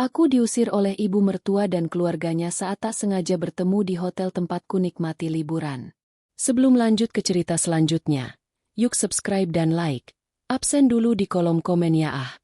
Aku diusir oleh ibu mertua dan keluarganya saat tak sengaja bertemu di hotel tempatku nikmati liburan. Sebelum lanjut ke cerita selanjutnya, yuk subscribe dan like. Absen dulu di kolom komen ya ah.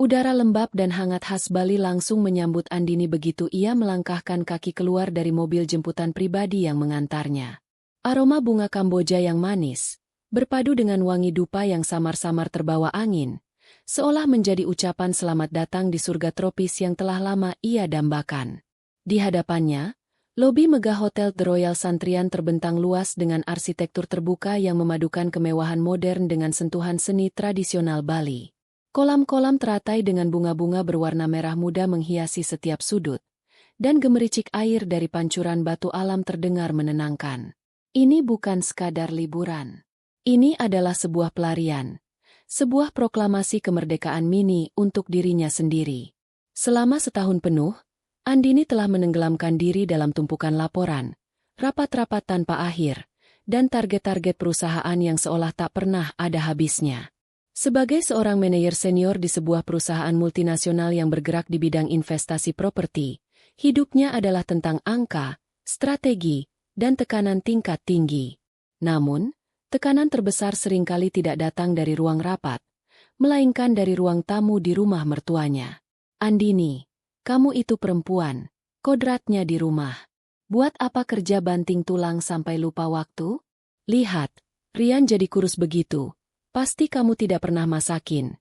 Udara lembab dan hangat khas Bali langsung menyambut Andini begitu ia melangkahkan kaki keluar dari mobil jemputan pribadi yang mengantarnya. Aroma bunga Kamboja yang manis, berpadu dengan wangi dupa yang samar-samar terbawa angin, seolah menjadi ucapan selamat datang di surga tropis yang telah lama ia dambakan. Di hadapannya, lobi megah Hotel The Royal Santrian terbentang luas dengan arsitektur terbuka yang memadukan kemewahan modern dengan sentuhan seni tradisional Bali. Kolam-kolam teratai dengan bunga-bunga berwarna merah muda menghiasi setiap sudut, dan gemericik air dari pancuran batu alam terdengar menenangkan. Ini bukan sekadar liburan. Ini adalah sebuah pelarian, sebuah proklamasi kemerdekaan mini untuk dirinya sendiri. Selama setahun penuh, Andini telah menenggelamkan diri dalam tumpukan laporan, rapat-rapat tanpa akhir, dan target-target perusahaan yang seolah tak pernah ada habisnya. Sebagai seorang manajer senior di sebuah perusahaan multinasional yang bergerak di bidang investasi properti, hidupnya adalah tentang angka, strategi, dan tekanan tingkat tinggi. Namun, tekanan terbesar seringkali tidak datang dari ruang rapat, melainkan dari ruang tamu di rumah mertuanya. Andini, kamu itu perempuan, kodratnya di rumah. Buat apa kerja banting tulang sampai lupa waktu? Lihat, Rian jadi kurus begitu. Pasti kamu tidak pernah masakin.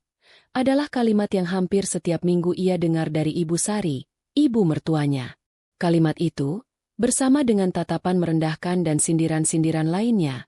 Adalah kalimat yang hampir setiap minggu ia dengar dari Ibu Sari, ibu mertuanya. Kalimat itu, bersama dengan tatapan merendahkan dan sindiran-sindiran lainnya,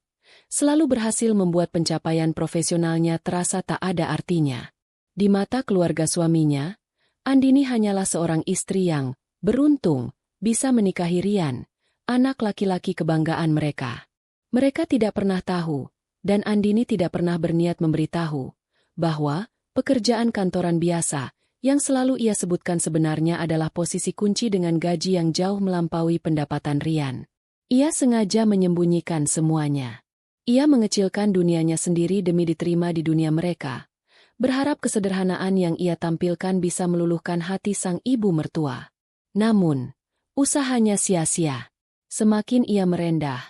selalu berhasil membuat pencapaian profesionalnya terasa tak ada artinya. Di mata keluarga suaminya, Andini hanyalah seorang istri yang beruntung bisa menikahi Rian, anak laki-laki kebanggaan mereka. Mereka tidak pernah tahu, dan Andini tidak pernah berniat memberitahu, bahwa pekerjaan kantoran biasa, yang selalu ia sebutkan sebenarnya adalah posisi kunci dengan gaji yang jauh melampaui pendapatan Rian. Ia sengaja menyembunyikan semuanya. Ia mengecilkan dunianya sendiri demi diterima di dunia mereka, berharap kesederhanaan yang ia tampilkan bisa meluluhkan hati sang ibu mertua. Namun, usahanya sia-sia. Semakin ia merendah,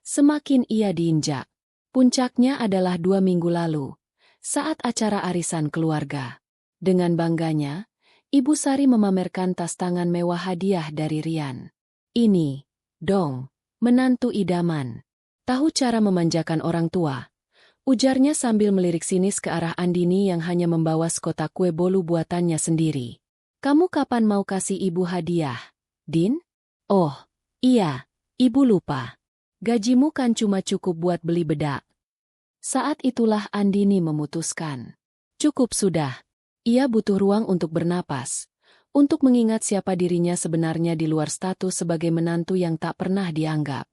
semakin ia diinjak. Puncaknya adalah 2 minggu lalu, saat acara arisan keluarga. Dengan bangganya, Ibu Sari memamerkan tas tangan mewah hadiah dari Rian. Ini, dong, menantu idaman. Tahu cara memanjakan orang tua, ujarnya sambil melirik sinis ke arah Andini yang hanya membawa sekotak kue bolu buatannya sendiri. Kamu kapan mau kasih ibu hadiah, Din? Oh, iya, ibu lupa. Gajimu kan cuma cukup buat beli bedak. Saat itulah Andini memutuskan. Cukup sudah. Ia butuh ruang untuk bernapas, untuk mengingat siapa dirinya sebenarnya di luar status sebagai menantu yang tak pernah dianggap.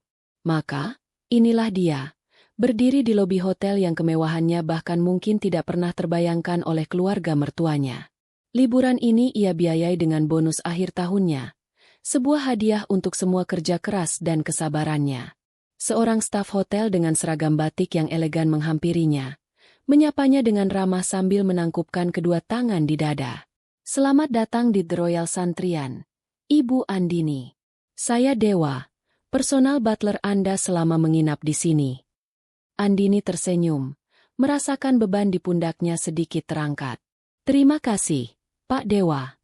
Maka, inilah dia, berdiri di lobi hotel yang kemewahannya bahkan mungkin tidak pernah terbayangkan oleh keluarga mertuanya. Liburan ini ia biayai dengan bonus akhir tahunnya, sebuah hadiah untuk semua kerja keras dan kesabarannya. Seorang staf hotel dengan seragam batik yang elegan menghampirinya, menyapanya dengan ramah sambil menangkupkan kedua tangan di dada. Selamat datang di The Royal Santrian, Ibu Andini. Saya Dewa, personal butler Anda selama menginap di sini. Andini tersenyum, merasakan beban di pundaknya sedikit terangkat. Terima kasih, Pak Dewa.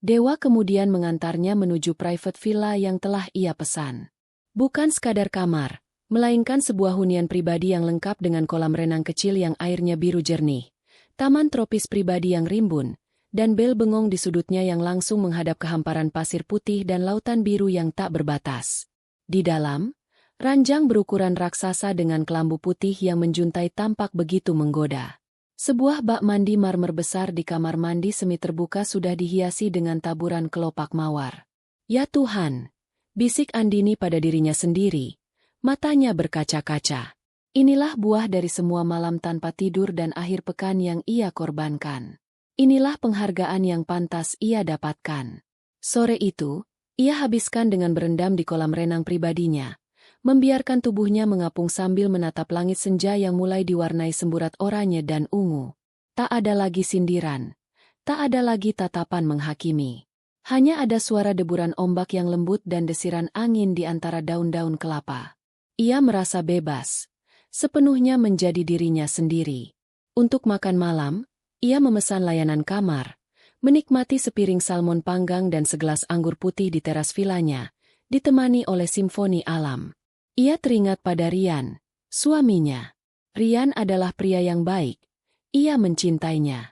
Dewa kemudian mengantarnya menuju private villa yang telah ia pesan. Bukan sekadar kamar, melainkan sebuah hunian pribadi yang lengkap dengan kolam renang kecil yang airnya biru jernih, taman tropis pribadi yang rimbun, dan bel bengong di sudutnya yang langsung menghadap ke hamparan pasir putih dan lautan biru yang tak berbatas. Di dalam, ranjang berukuran raksasa dengan kelambu putih yang menjuntai tampak begitu menggoda. Sebuah bak mandi marmer besar di kamar mandi semi terbuka sudah dihiasi dengan taburan kelopak mawar. Ya Tuhan! Bisik Andini pada dirinya sendiri, matanya berkaca-kaca. Inilah buah dari semua malam tanpa tidur dan akhir pekan yang ia korbankan. Inilah penghargaan yang pantas ia dapatkan. Sore itu, ia habiskan dengan berendam di kolam renang pribadinya, membiarkan tubuhnya mengapung sambil menatap langit senja yang mulai diwarnai semburat oranye dan ungu. Tak ada lagi sindiran, Tak ada lagi tatapan menghakimi. Hanya ada suara deburan ombak yang lembut dan desiran angin di antara daun-daun kelapa. Ia merasa bebas, sepenuhnya menjadi dirinya sendiri. Untuk makan malam, ia memesan layanan kamar, menikmati sepiring salmon panggang dan segelas anggur putih di teras vilanya, ditemani oleh simfoni alam. Ia teringat pada Rian, suaminya. Rian adalah pria yang baik. Ia mencintainya.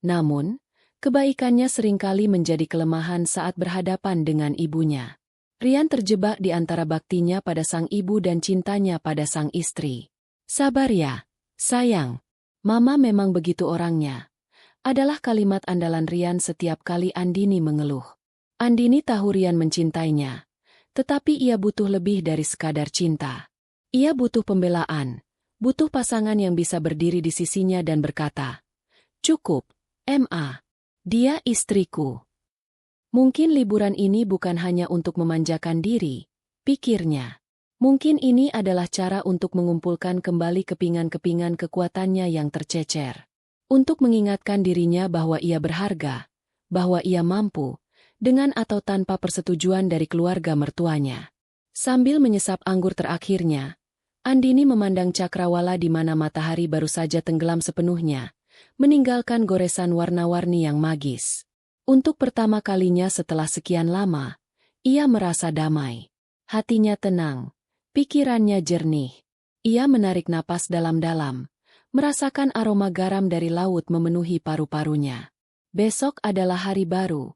Namun, kebaikannya seringkali menjadi kelemahan saat berhadapan dengan ibunya. Rian terjebak di antara baktinya pada sang ibu dan cintanya pada sang istri. Sabar ya, sayang. Mama memang begitu orangnya. Adalah kalimat andalan Rian setiap kali Andini mengeluh. Andini tahu Rian mencintainya, tetapi ia butuh lebih dari sekadar cinta. Ia butuh pembelaan, butuh pasangan yang bisa berdiri di sisinya dan berkata, "Cukup, Ma. Dia istriku." Mungkin liburan ini bukan hanya untuk memanjakan diri, pikirnya. Mungkin ini adalah cara untuk mengumpulkan kembali kepingan-kepingan kekuatannya yang tercecer. Untuk mengingatkan dirinya bahwa ia berharga, bahwa ia mampu, dengan atau tanpa persetujuan dari keluarga mertuanya. Sambil menyesap anggur terakhirnya, Andini memandang cakrawala di mana matahari baru saja tenggelam sepenuhnya, meninggalkan goresan warna-warni yang magis. Untuk pertama kalinya setelah sekian lama, ia merasa damai. Hatinya tenang, pikirannya jernih. Ia menarik napas dalam-dalam, merasakan aroma garam dari laut memenuhi paru-parunya. Besok adalah hari baru,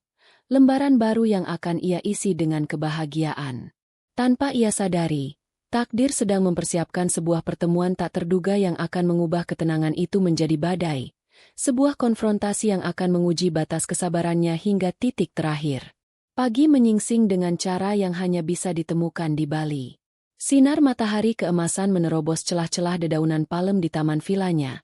lembaran baru yang akan ia isi dengan kebahagiaan. Tanpa ia sadari, takdir sedang mempersiapkan sebuah pertemuan tak terduga yang akan mengubah ketenangan itu menjadi badai. Sebuah konfrontasi yang akan menguji batas kesabarannya hingga titik terakhir. Pagi menyingsing dengan cara yang hanya bisa ditemukan di Bali. Sinar matahari keemasan menerobos celah-celah dedaunan palem di taman vilanya,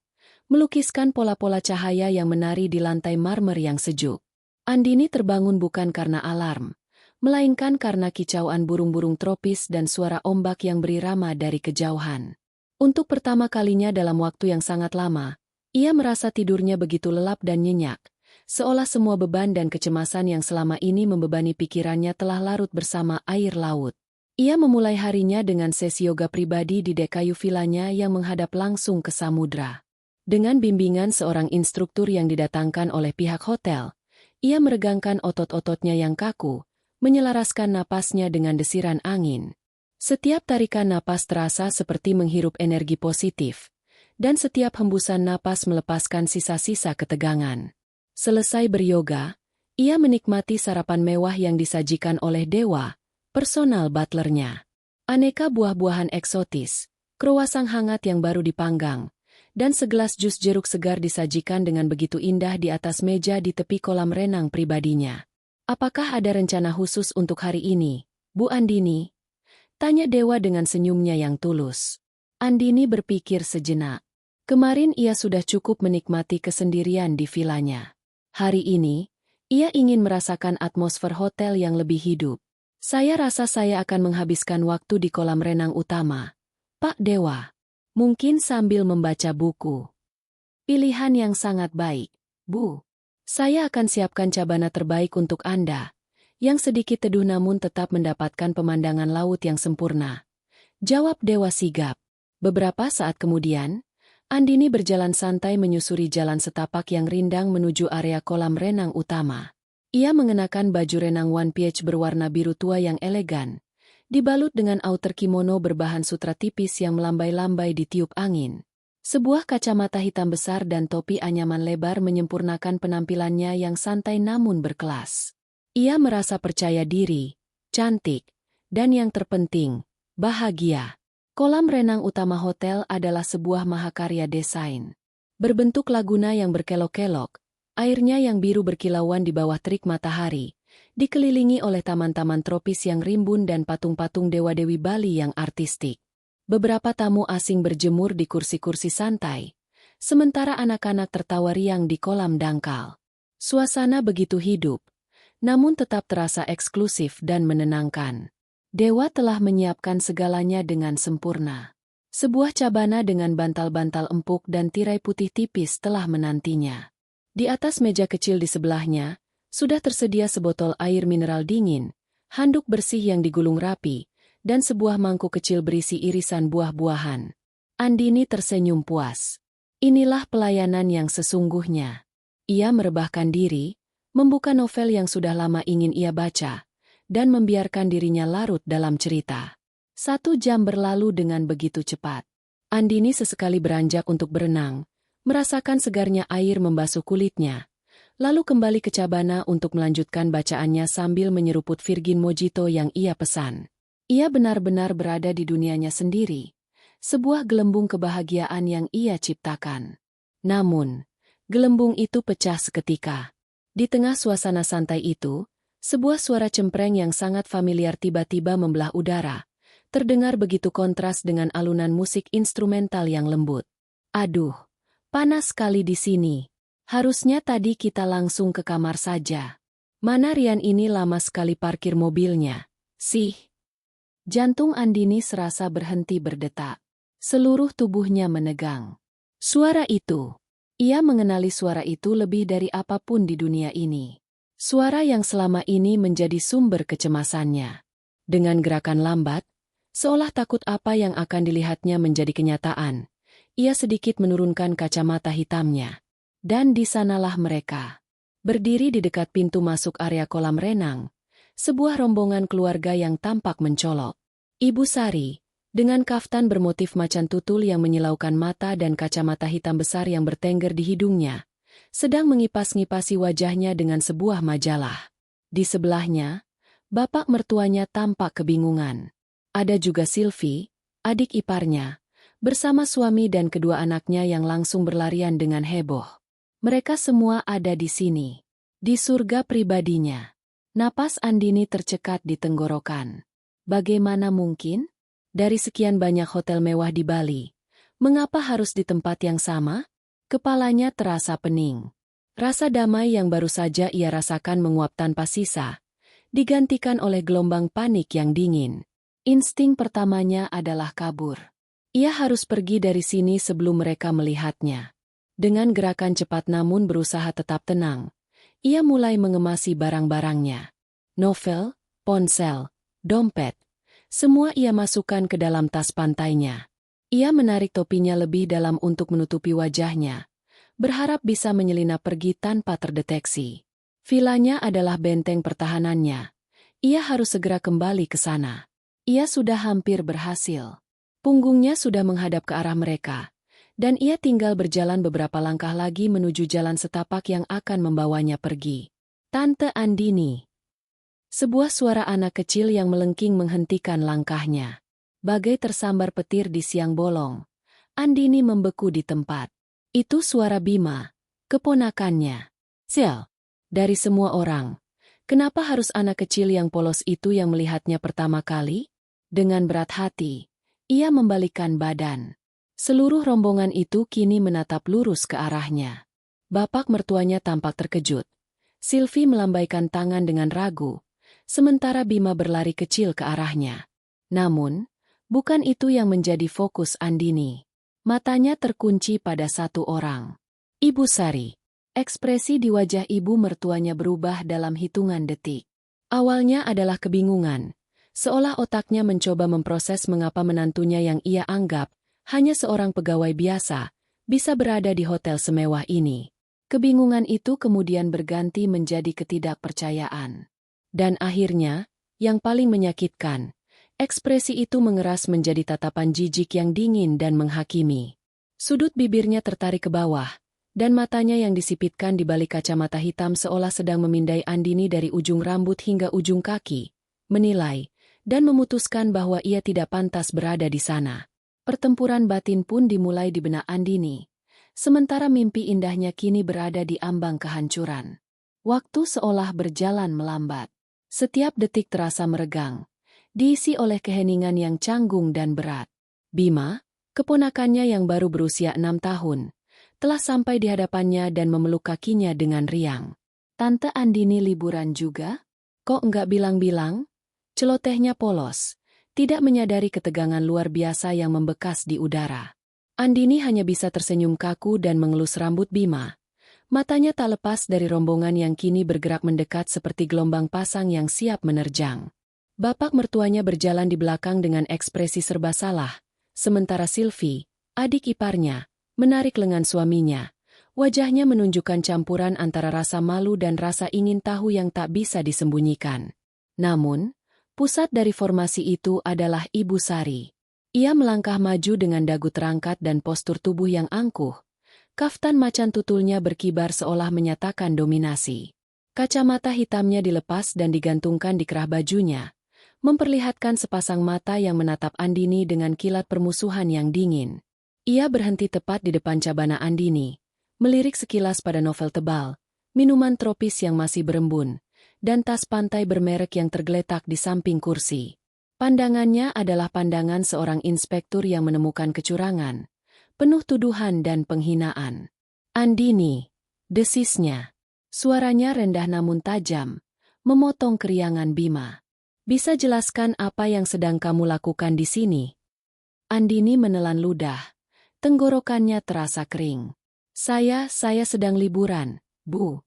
melukiskan pola-pola cahaya yang menari di lantai marmer yang sejuk. Andini terbangun bukan karena alarm, melainkan karena kicauan burung-burung tropis dan suara ombak yang berirama dari kejauhan. Untuk pertama kalinya dalam waktu yang sangat lama, ia merasa tidurnya begitu lelap dan nyenyak, seolah semua beban dan kecemasan yang selama ini membebani pikirannya telah larut bersama air laut. Ia memulai harinya dengan sesi yoga pribadi di dek kayu vilanya yang menghadap langsung ke samudra. Dengan bimbingan seorang instruktur yang didatangkan oleh pihak hotel, ia meregangkan otot-ototnya yang kaku, menyelaraskan napasnya dengan desiran angin. Setiap tarikan napas terasa seperti menghirup energi positif, dan setiap hembusan napas melepaskan sisa-sisa ketegangan. Selesai beryoga, ia menikmati sarapan mewah yang disajikan oleh Dewa, personal butlernya. Aneka buah-buahan eksotis, kruasang hangat yang baru dipanggang, dan segelas jus jeruk segar disajikan dengan begitu indah di atas meja di tepi kolam renang pribadinya. "Apakah ada rencana khusus untuk hari ini, Bu Andini?" tanya Dewa dengan senyumnya yang tulus. Andini berpikir sejenak. Kemarin ia sudah cukup menikmati kesendirian di vilanya. Hari ini, ia ingin merasakan atmosfer hotel yang lebih hidup. "Saya rasa saya akan menghabiskan waktu di kolam renang utama, Pak Dewa. Mungkin sambil membaca buku." "Pilihan yang sangat baik, Bu. Saya akan siapkan cabana terbaik untuk Anda, yang sedikit teduh namun tetap mendapatkan pemandangan laut yang sempurna," jawab Dewa sigap. Beberapa saat kemudian, Andini berjalan santai menyusuri jalan setapak yang rindang menuju area kolam renang utama. Ia mengenakan baju renang one piece berwarna biru tua yang elegan, dibalut dengan outer kimono berbahan sutra tipis yang melambai-lambai ditiup angin. Sebuah kacamata hitam besar dan topi anyaman lebar menyempurnakan penampilannya yang santai namun berkelas. Ia merasa percaya diri, cantik, dan yang terpenting, bahagia. Kolam renang utama hotel adalah sebuah mahakarya desain. Berbentuk laguna yang berkelok-kelok, airnya yang biru berkilauan di bawah terik matahari, dikelilingi oleh taman-taman tropis yang rimbun dan patung-patung dewa-dewi Bali yang artistik. Beberapa tamu asing berjemur di kursi-kursi santai, sementara anak-anak tertawa riang di kolam dangkal. Suasana begitu hidup, namun tetap terasa eksklusif dan menenangkan. Dewa telah menyiapkan segalanya dengan sempurna. Sebuah cabana dengan bantal-bantal empuk dan tirai putih tipis telah menantinya. Di atas meja kecil di sebelahnya, sudah tersedia sebotol air mineral dingin, handuk bersih yang digulung rapi, dan sebuah mangkuk kecil berisi irisan buah-buahan. Andini tersenyum puas. Inilah pelayanan yang sesungguhnya. Ia merebahkan diri, membuka novel yang sudah lama ingin ia baca, dan membiarkan dirinya larut dalam cerita. 1 jam berlalu dengan begitu cepat. Andini sesekali beranjak untuk berenang, merasakan segarnya air membasuh kulitnya, lalu kembali ke cabana untuk melanjutkan bacaannya sambil menyeruput Virgin Mojito yang ia pesan. Ia benar-benar berada di dunianya sendiri, sebuah gelembung kebahagiaan yang ia ciptakan. Namun, gelembung itu pecah seketika. Di tengah suasana santai itu, sebuah suara cempreng yang sangat familiar tiba-tiba membelah udara, terdengar begitu kontras dengan alunan musik instrumental yang lembut. Aduh, panas sekali di sini. Harusnya tadi kita langsung ke kamar saja. Mana Rian ini lama sekali parkir mobilnya, sih? Jantung Andini serasa berhenti berdetak. Seluruh tubuhnya menegang. Suara itu. Ia mengenali suara itu lebih dari apapun di dunia ini. Suara yang selama ini menjadi sumber kecemasannya. Dengan gerakan lambat, seolah takut apa yang akan dilihatnya menjadi kenyataan, ia sedikit menurunkan kacamata hitamnya. Dan di sanalah mereka. Berdiri di dekat pintu masuk area kolam renang, sebuah rombongan keluarga yang tampak mencolok. Ibu Sari, dengan kaftan bermotif macan tutul yang menyilaukan mata dan kacamata hitam besar yang bertengger di hidungnya, sedang mengipas-ngipasi wajahnya dengan sebuah majalah. Di sebelahnya, bapak mertuanya tampak kebingungan. Ada juga Sylvie, adik iparnya, bersama suami dan kedua anaknya yang langsung berlarian dengan heboh. Mereka semua ada di sini, di surga pribadinya. Napas Andini tercekat di tenggorokan. Bagaimana mungkin? Dari sekian banyak hotel mewah di Bali, mengapa harus di tempat yang sama? Kepalanya terasa pening. Rasa damai yang baru saja ia rasakan menguap tanpa sisa, digantikan oleh gelombang panik yang dingin. Insting pertamanya adalah kabur. Ia harus pergi dari sini sebelum mereka melihatnya. Dengan gerakan cepat namun berusaha tetap tenang, ia mulai mengemasi barang-barangnya. Novel, ponsel, dompet, semua ia masukkan ke dalam tas pantainya. Ia menarik topinya lebih dalam untuk menutupi wajahnya, berharap bisa menyelinap pergi tanpa terdeteksi. Vilanya adalah benteng pertahanannya. Ia harus segera kembali ke sana. Ia sudah hampir berhasil. Punggungnya sudah menghadap ke arah mereka, dan ia tinggal berjalan beberapa langkah lagi menuju jalan setapak yang akan membawanya pergi. Tante Andini. Sebuah suara anak kecil yang melengking menghentikan langkahnya. Bagai tersambar petir di siang bolong, Andini membeku di tempat. Itu suara Bima, keponakannya. Sial, dari semua orang, kenapa harus anak kecil yang polos itu yang melihatnya pertama kali? Dengan berat hati, ia membalikkan badan. Seluruh rombongan itu kini menatap lurus ke arahnya. Bapak mertuanya tampak terkejut. Sylvie melambaikan tangan dengan ragu, sementara Bima berlari kecil ke arahnya. Namun, bukan itu yang menjadi fokus Andini. Matanya terkunci pada satu orang. Ibu Sari. Ekspresi di wajah ibu mertuanya berubah dalam hitungan detik. Awalnya adalah kebingungan, seolah otaknya mencoba memproses mengapa menantunya yang ia anggap hanya seorang pegawai biasa bisa berada di hotel semewah ini. Kebingungan itu kemudian berganti menjadi ketidakpercayaan. Dan akhirnya, yang paling menyakitkan, ekspresi itu mengeras menjadi tatapan jijik yang dingin dan menghakimi. Sudut bibirnya tertarik ke bawah, dan matanya yang disipitkan di balik kacamata hitam seolah sedang memindai Andini dari ujung rambut hingga ujung kaki, menilai, dan memutuskan bahwa ia tidak pantas berada di sana. Pertempuran batin pun dimulai di benak Andini, sementara mimpi indahnya kini berada di ambang kehancuran. Waktu seolah berjalan melambat. Setiap detik terasa meregang, diisi oleh keheningan yang canggung dan berat. Bima, keponakannya yang baru berusia 6 tahun, telah sampai di hadapannya dan memeluk kakinya dengan riang. Tante Andini liburan juga? Kok enggak bilang-bilang? Celotehnya polos, tidak menyadari ketegangan luar biasa yang membekas di udara. Andini hanya bisa tersenyum kaku dan mengelus rambut Bima, Matanya tak lepas dari rombongan yang kini bergerak mendekat seperti gelombang pasang yang siap menerjang. Bapak mertuanya berjalan di belakang dengan ekspresi serba salah, sementara Sylvie, adik iparnya, menarik lengan suaminya. Wajahnya menunjukkan campuran antara rasa malu dan rasa ingin tahu yang tak bisa disembunyikan. Namun, pusat dari formasi itu adalah Ibu Sari. Ia melangkah maju dengan dagu terangkat dan postur tubuh yang angkuh. Kaftan macan tutulnya berkibar seolah menyatakan dominasi. Kacamata hitamnya dilepas dan digantungkan di kerah bajunya, memperlihatkan sepasang mata yang menatap Andini dengan kilat permusuhan yang dingin. Ia berhenti tepat di depan cabana Andini, melirik sekilas pada novel tebal, minuman tropis yang masih berembun, dan tas pantai bermerek yang tergeletak di samping kursi. Pandangannya adalah pandangan seorang inspektur yang menemukan kecurangan, penuh tuduhan dan penghinaan. Andini, desisnya. Suaranya rendah namun tajam, memotong keriangan Bima. Bisa jelaskan apa yang sedang kamu lakukan di sini? Andini menelan ludah. Tenggorokannya terasa kering. Saya sedang liburan, Bu.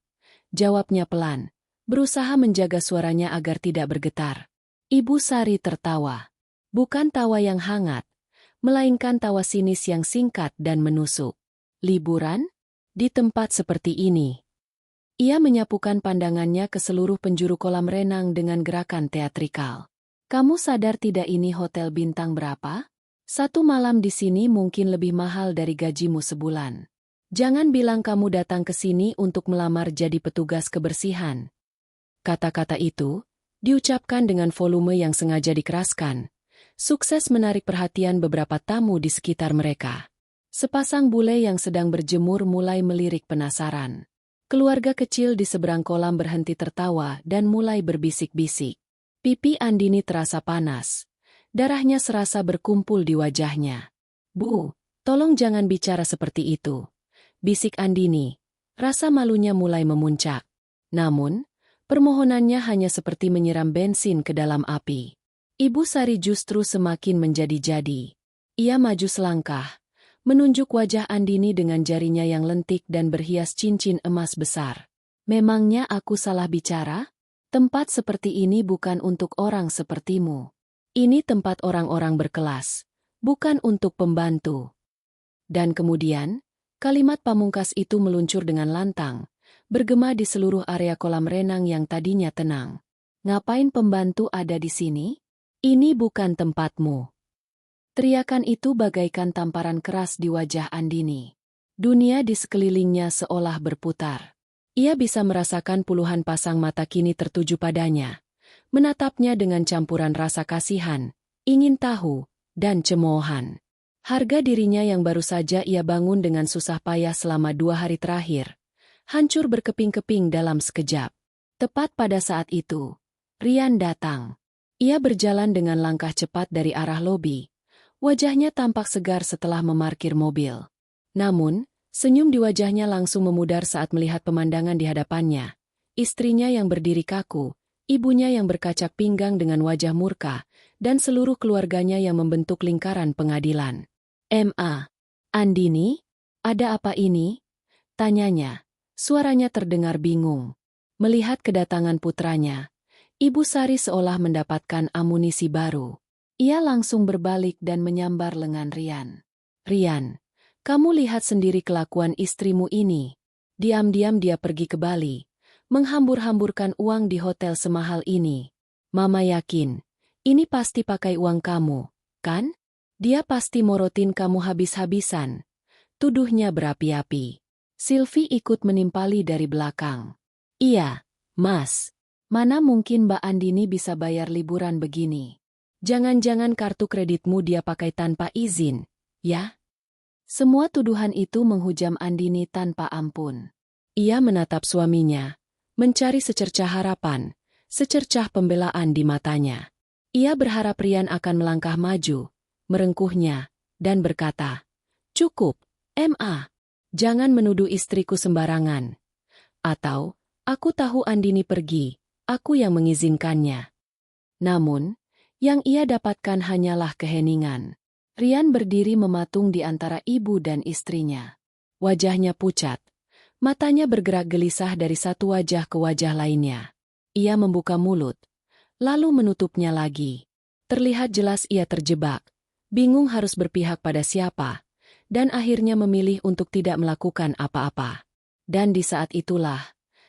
Jawabnya pelan, berusaha menjaga suaranya agar tidak bergetar. Ibu Sari tertawa. Bukan tawa yang hangat, melainkan tawa sinis yang singkat dan menusuk. Liburan? Di tempat seperti ini. Ia menyapukan pandangannya ke seluruh penjuru kolam renang dengan gerakan teatrikal. Kamu sadar tidak ini hotel bintang berapa? 1 malam di sini mungkin lebih mahal dari gajimu sebulan. Jangan bilang kamu datang ke sini untuk melamar jadi petugas kebersihan. Kata-kata itu diucapkan dengan volume yang sengaja dikeraskan. Sukses menarik perhatian beberapa tamu di sekitar mereka. Sepasang bule yang sedang berjemur mulai melirik penasaran. Keluarga kecil di seberang kolam berhenti tertawa dan mulai berbisik-bisik. Pipi Andini terasa panas. Darahnya serasa berkumpul di wajahnya. Bu, tolong jangan bicara seperti itu. Bisik Andini. Rasa malunya mulai memuncak. Namun, permohonannya hanya seperti menyiram bensin ke dalam api. Ibu Sari justru semakin menjadi-jadi. Ia maju selangkah, menunjuk wajah Andini dengan jarinya yang lentik dan berhias cincin emas besar. Memangnya aku salah bicara? Tempat seperti ini bukan untuk orang sepertimu. Ini tempat orang-orang berkelas, bukan untuk pembantu. Dan kemudian, kalimat pamungkas itu meluncur dengan lantang, bergema di seluruh area kolam renang yang tadinya tenang. Ngapain pembantu ada di sini? Ini bukan tempatmu. Teriakan itu bagaikan tamparan keras di wajah Andini. Dunia di sekelilingnya seolah berputar. Ia bisa merasakan puluhan pasang mata kini tertuju padanya, menatapnya dengan campuran rasa kasihan, ingin tahu, dan cemoohan. Harga dirinya yang baru saja ia bangun dengan susah payah selama 2 hari terakhir, hancur berkeping-keping dalam sekejap. Tepat pada saat itu, Rian datang. Ia berjalan dengan langkah cepat dari arah lobi. Wajahnya tampak segar setelah memarkir mobil. Namun, senyum di wajahnya langsung memudar saat melihat pemandangan di hadapannya. Istrinya yang berdiri kaku, ibunya yang berkacak pinggang dengan wajah murka, dan seluruh keluarganya yang membentuk lingkaran pengadilan. "Ma, Andini, ada apa ini?" tanyanya. Suaranya terdengar bingung. Melihat kedatangan putranya, Ibu Sari seolah mendapatkan amunisi baru. Ia langsung berbalik dan menyambar lengan Rian. "Rian, kamu lihat sendiri kelakuan istrimu ini." Diam-diam dia pergi ke Bali, menghambur-hamburkan uang di hotel semahal ini. "Mama yakin, ini pasti pakai uang kamu, kan? Dia pasti morotin kamu habis-habisan." Tuduhnya berapi-api. Sylvie ikut menimpali dari belakang. "Iya, Mas. Mana mungkin Mbak Andini bisa bayar liburan begini? Jangan-jangan kartu kreditmu dia pakai tanpa izin, ya?" Semua tuduhan itu menghujam Andini tanpa ampun. Ia menatap suaminya, mencari secercah harapan, secercah pembelaan di matanya. Ia berharap Rian akan melangkah maju, merengkuhnya, dan berkata, "Cukup, Ma. Jangan menuduh istriku sembarangan." Atau, "Aku tahu Andini pergi, aku yang mengizinkannya." Namun, yang ia dapatkan hanyalah keheningan. Rian berdiri mematung di antara ibu dan istrinya. Wajahnya pucat, Matanya bergerak gelisah dari satu wajah ke wajah lainnya. Ia membuka mulut, lalu menutupnya lagi. Terlihat jelas ia terjebak, bingung harus berpihak pada siapa, dan akhirnya memilih untuk tidak melakukan apa-apa. Dan di saat itulah,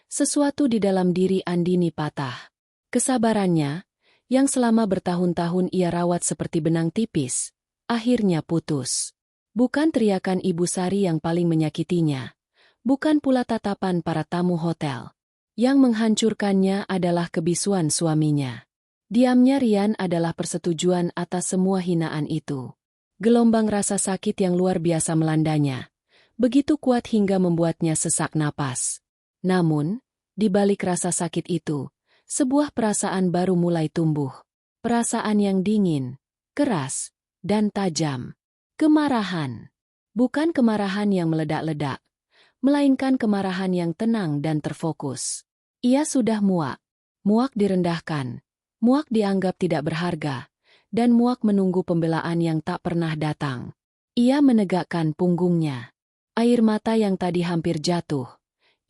sesuatu di dalam diri Andini patah. Kesabarannya, yang selama bertahun-tahun ia rawat seperti benang tipis, akhirnya putus. Bukan teriakan Ibu Sari yang paling menyakitinya, bukan pula tatapan para tamu hotel. Yang menghancurkannya adalah kebisuan suaminya. Diamnya Rian adalah persetujuan atas semua hinaan itu. Gelombang rasa sakit yang luar biasa melandanya, begitu kuat hingga membuatnya sesak napas. Namun, di balik rasa sakit itu, sebuah perasaan baru mulai tumbuh. Perasaan yang dingin, keras, dan tajam. Kemarahan. Bukan kemarahan yang meledak-ledak, melainkan kemarahan yang tenang dan terfokus. Ia sudah muak. Muak direndahkan, muak dianggap tidak berharga, dan muak menunggu pembelaan yang tak pernah datang. Ia menegakkan punggungnya. Air mata yang tadi hampir jatuh,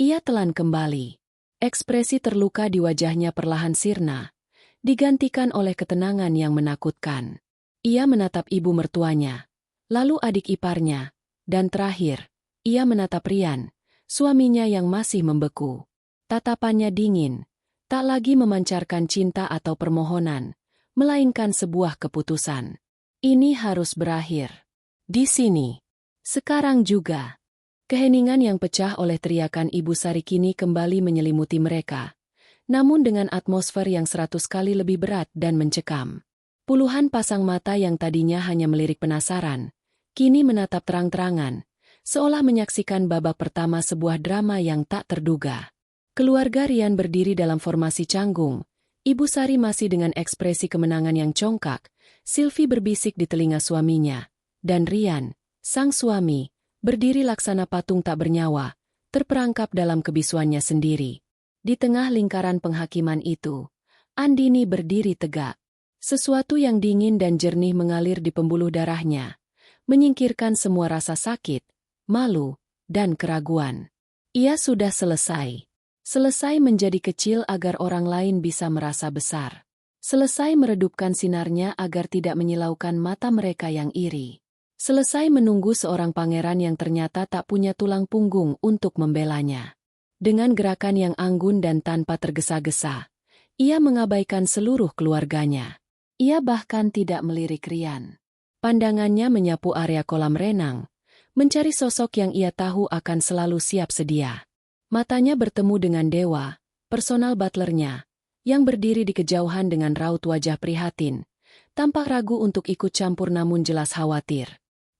ia telan kembali. Ekspresi terluka di wajahnya perlahan sirna, digantikan oleh ketenangan yang menakutkan. Ia menatap ibu mertuanya, lalu adik iparnya, dan terakhir, ia menatap Rian, suaminya yang masih membeku. Tatapannya dingin, tak lagi memancarkan cinta atau permohonan, melainkan sebuah keputusan. Ini harus berakhir. Di sini. Sekarang juga. Keheningan yang pecah oleh teriakan Ibu Sari kini kembali menyelimuti mereka, namun dengan atmosfer yang 100 kali lebih berat dan mencekam. Puluhan pasang mata yang tadinya hanya melirik penasaran, kini menatap terang-terangan, seolah menyaksikan babak pertama sebuah drama yang tak terduga. Keluarga Rian berdiri dalam formasi canggung, Ibu Sari masih dengan ekspresi kemenangan yang congkak, Sylvie berbisik di telinga suaminya, dan Rian, sang suami, berdiri laksana patung tak bernyawa, terperangkap dalam kebisuannya sendiri. Di tengah lingkaran penghakiman itu, Andini berdiri tegak. Sesuatu yang dingin dan jernih mengalir di pembuluh darahnya, menyingkirkan semua rasa sakit, malu, dan keraguan. Ia sudah selesai. Selesai menjadi kecil agar orang lain bisa merasa besar. Selesai meredupkan sinarnya agar tidak menyilaukan mata mereka yang iri. Selesai menunggu seorang pangeran yang ternyata tak punya tulang punggung untuk membelanya. Dengan gerakan yang anggun dan tanpa tergesa-gesa, ia mengabaikan seluruh keluarganya. Ia bahkan tidak melirik Rian. Pandangannya menyapu area kolam renang, mencari sosok yang ia tahu akan selalu siap sedia. Matanya bertemu dengan Dewa, personal butlernya, yang berdiri di kejauhan dengan raut wajah prihatin, tampak ragu untuk ikut campur namun jelas khawatir.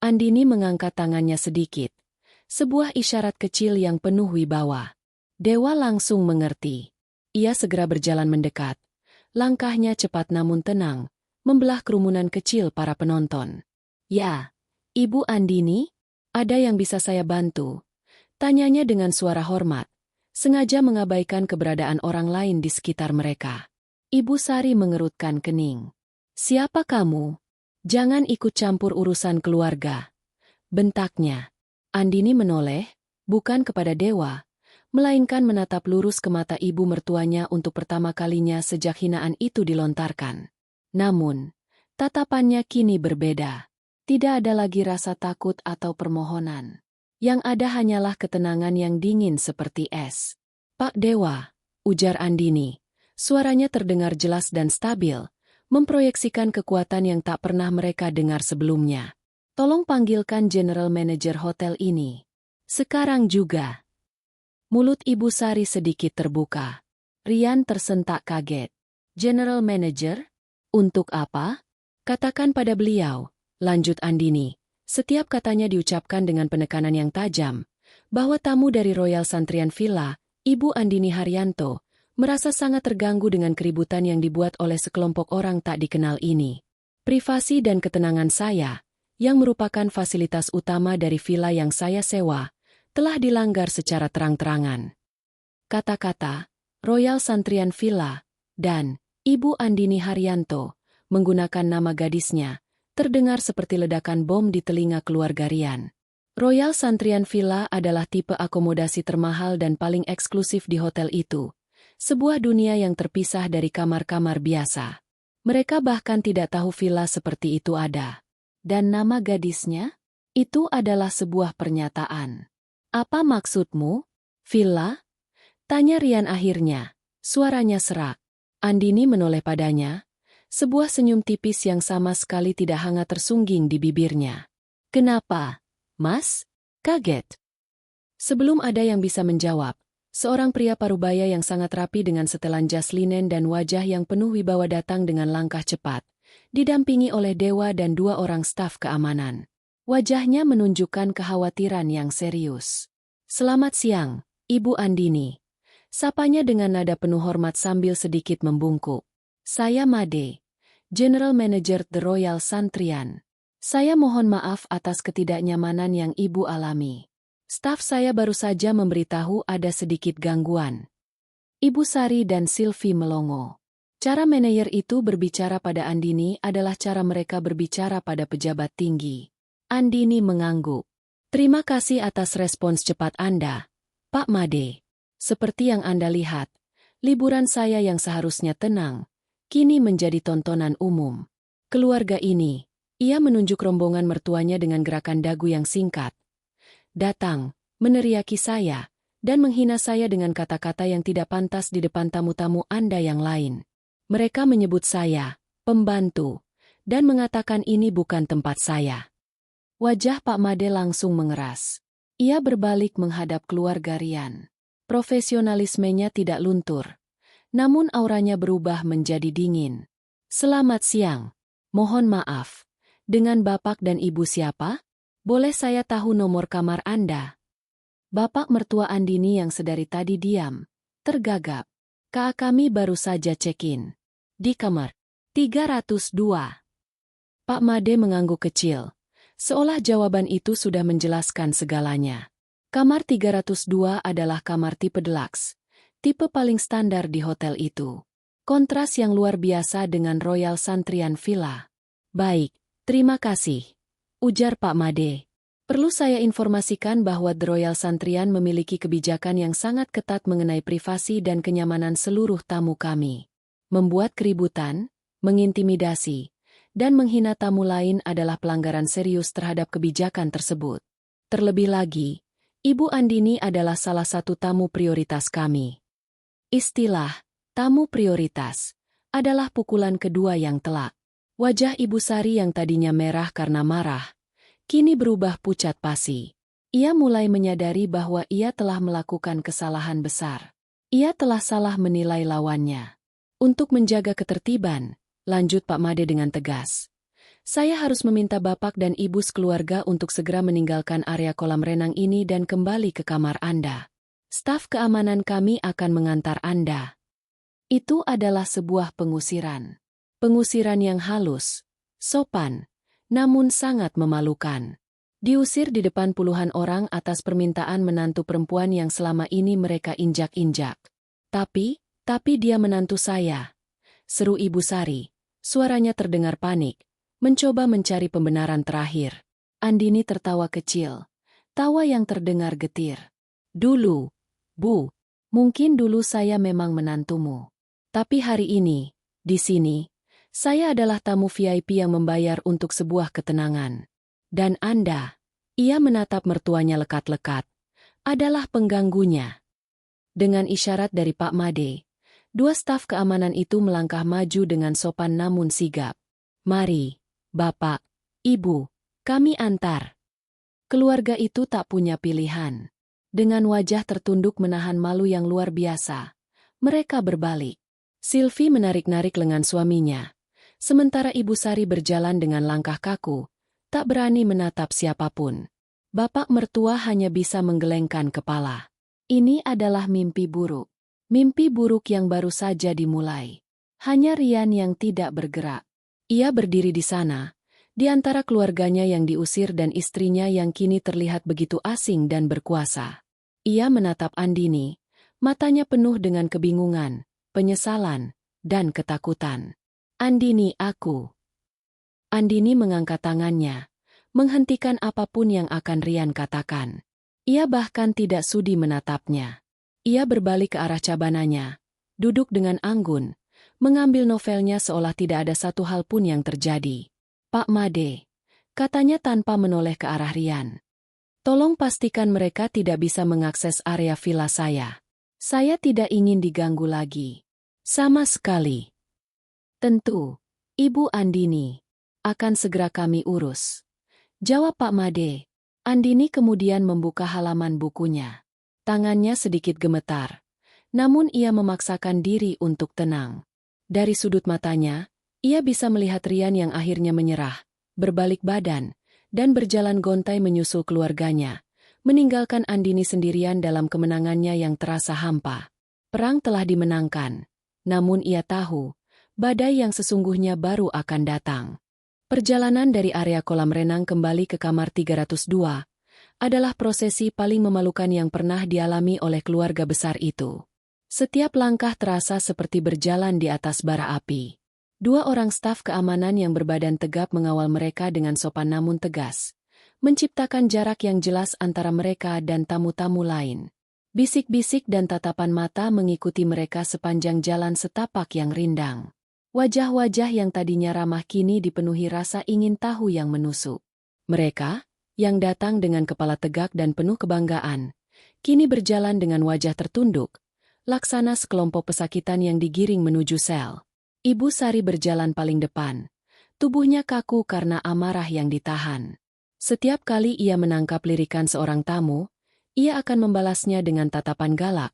Andini mengangkat tangannya sedikit, sebuah isyarat kecil yang penuh wibawa. Dewa langsung mengerti. Ia segera berjalan mendekat. Langkahnya cepat namun tenang, membelah kerumunan kecil para penonton. "Ya, Ibu Andini, ada yang bisa saya bantu?" Tanyanya dengan suara hormat, sengaja mengabaikan keberadaan orang lain di sekitar mereka. Ibu Sari mengerutkan kening. "Siapa kamu? Jangan ikut campur urusan keluarga," bentaknya. Andini menoleh, bukan kepada Dewa, melainkan menatap lurus ke mata ibu mertuanya untuk pertama kalinya sejak hinaan itu dilontarkan. Namun, tatapannya kini berbeda. Tidak ada lagi rasa takut atau permohonan. Yang ada hanyalah ketenangan yang dingin seperti es. "Pak Dewa," ujar Andini. Suaranya terdengar jelas dan stabil, memproyeksikan kekuatan yang tak pernah mereka dengar sebelumnya. "Tolong panggilkan General Manager hotel ini. Sekarang juga." Mulut Ibu Sari sedikit terbuka. Rian tersentak kaget. "General Manager? Untuk apa?" "Katakan pada beliau," lanjut Andini. Setiap katanya diucapkan dengan penekanan yang tajam, bahwa tamu dari Royal Santrian Villa, Ibu Andini Haryanto, merasa sangat terganggu dengan keributan yang dibuat oleh sekelompok orang tak dikenal ini. "Privasi dan ketenangan saya, yang merupakan fasilitas utama dari villa yang saya sewa, telah dilanggar secara terang-terangan." Kata-kata Royal Santrian Villa dan Ibu Andini Haryanto menggunakan nama gadisnya terdengar seperti ledakan bom di telinga keluarga Rian. Royal Santrian Villa adalah tipe akomodasi termahal dan paling eksklusif di hotel itu. Sebuah dunia yang terpisah dari kamar-kamar biasa. Mereka bahkan tidak tahu villa seperti itu ada. Dan nama gadisnya? Itu adalah sebuah pernyataan. Apa maksudmu? Villa? Tanya Rian akhirnya. Suaranya serak. Andini menoleh padanya. Sebuah senyum tipis yang sama sekali tidak hangat tersungging di bibirnya. Kenapa, Mas? Kaget. Sebelum ada yang bisa menjawab, seorang pria parubaya yang sangat rapi dengan setelan jas linen dan wajah yang penuh wibawa datang dengan langkah cepat, didampingi oleh Dewa dan 2 orang staf keamanan. Wajahnya menunjukkan kekhawatiran yang serius. Selamat siang, Ibu Andini. Sapanya dengan nada penuh hormat sambil sedikit membungkuk. Saya Made, General Manager The Royal Santrian. Saya mohon maaf atas ketidaknyamanan yang Ibu alami. Staf saya baru saja memberitahu ada sedikit gangguan. Ibu Sari dan Sylvie melongo. Cara manajer itu berbicara pada Andini adalah cara mereka berbicara pada pejabat tinggi. Andini mengangguk. Terima kasih atas respons cepat Anda, Pak Made. Seperti yang Anda lihat, liburan saya yang seharusnya tenang, kini menjadi tontonan umum. Keluarga ini, ia menunjuk rombongan mertuanya dengan gerakan dagu yang singkat. Datang, meneriaki saya, dan menghina saya dengan kata-kata yang tidak pantas di depan tamu-tamu Anda yang lain. Mereka menyebut saya, pembantu, dan mengatakan ini bukan tempat saya. Wajah Pak Made langsung mengeras. Ia berbalik menghadap keluarga Rian. Profesionalismenya tidak luntur, namun auranya berubah menjadi dingin. Selamat siang. Mohon maaf. Dengan Bapak dan Ibu siapa? Boleh saya tahu nomor kamar Anda? Bapak mertua Andini yang sedari tadi diam, tergagap. Kami baru saja check-in. Di kamar 302. Pak Made mengangguk kecil. Seolah jawaban itu sudah menjelaskan segalanya. Kamar 302 adalah kamar tipe deluxe, tipe paling standar di hotel itu. Kontras yang luar biasa dengan Royal Santrian Villa. Baik, terima kasih, ujar Pak Made. Perlu saya informasikan bahwa The Royal Santrian memiliki kebijakan yang sangat ketat mengenai privasi dan kenyamanan seluruh tamu kami. Membuat keributan, mengintimidasi, dan menghina tamu lain adalah pelanggaran serius terhadap kebijakan tersebut. Terlebih lagi, Ibu Andini adalah salah satu tamu prioritas kami. Istilah, tamu prioritas, adalah pukulan kedua yang telak. Wajah Ibu Sari yang tadinya merah karena marah, kini berubah pucat pasi. Ia mulai menyadari bahwa ia telah melakukan kesalahan besar. Ia telah salah menilai lawannya. Untuk menjaga ketertiban, lanjut Pak Made dengan tegas. Saya harus meminta Bapak dan Ibu sekeluarga untuk segera meninggalkan area kolam renang ini dan kembali ke kamar Anda. Staf keamanan kami akan mengantar Anda. Itu adalah sebuah pengusiran. Pengusiran yang halus, sopan, namun sangat memalukan. Diusir di depan puluhan orang atas permintaan menantu perempuan yang selama ini mereka injak-injak. Tapi dia menantu saya. Seru Ibu Sari. Suaranya terdengar panik, mencoba mencari pembenaran terakhir. Andini tertawa kecil, tawa yang terdengar getir. Dulu, Bu, mungkin dulu saya memang menantumu. Tapi hari ini, di sini, saya adalah tamu VIP yang membayar untuk sebuah ketenangan. Dan Anda, ia menatap mertuanya lekat-lekat, adalah pengganggunya. Dengan isyarat dari Pak Made, 2 staf keamanan itu melangkah maju dengan sopan namun sigap. Mari, Bapak, Ibu, kami antar. Keluarga itu tak punya pilihan. Dengan wajah tertunduk menahan malu yang luar biasa, mereka berbalik. Sylvie menarik-narik lengan suaminya, sementara Ibu Sari berjalan dengan langkah kaku, tak berani menatap siapapun. Bapak mertua hanya bisa menggelengkan kepala. Ini adalah mimpi buruk. Mimpi buruk yang baru saja dimulai. Hanya Rian yang tidak bergerak. Ia berdiri di sana, di antara keluarganya yang diusir dan istrinya yang kini terlihat begitu asing dan berkuasa. Ia menatap Andini, matanya penuh dengan kebingungan, penyesalan, dan ketakutan. Andini, aku. Andini mengangkat tangannya, menghentikan apapun yang akan Rian katakan. Ia bahkan tidak sudi menatapnya. Ia berbalik ke arah cabananya, duduk dengan anggun, mengambil novelnya seolah tidak ada satu hal pun yang terjadi. Pak Made, katanya tanpa menoleh ke arah Rian. Tolong pastikan mereka tidak bisa mengakses area villa saya. Saya tidak ingin diganggu lagi. Sama sekali. Tentu, Ibu Andini. Akan segera kami urus. Jawab Pak Made. Andini kemudian membuka halaman bukunya. Tangannya sedikit gemetar. Namun ia memaksakan diri untuk tenang. Dari sudut matanya, ia bisa melihat Rian yang akhirnya menyerah, berbalik badan, dan berjalan gontai menyusul keluarganya, meninggalkan Andini sendirian dalam kemenangannya yang terasa hampa. Perang telah dimenangkan, namun ia tahu, badai yang sesungguhnya baru akan datang. Perjalanan dari area kolam renang kembali ke kamar 302 adalah prosesi paling memalukan yang pernah dialami oleh keluarga besar itu. Setiap langkah terasa seperti berjalan di atas bara api. 2 orang staf keamanan yang berbadan tegap mengawal mereka dengan sopan namun tegas, menciptakan jarak yang jelas antara mereka dan tamu-tamu lain. Bisik-bisik dan tatapan mata mengikuti mereka sepanjang jalan setapak yang rindang. Wajah-wajah yang tadinya ramah kini dipenuhi rasa ingin tahu yang menusuk. Mereka, yang datang dengan kepala tegak dan penuh kebanggaan, kini berjalan dengan wajah tertunduk, laksana sekelompok pesakitan yang digiring menuju sel. Ibu Sari berjalan paling depan. Tubuhnya kaku karena amarah yang ditahan. Setiap kali ia menangkap lirikan seorang tamu, ia akan membalasnya dengan tatapan galak,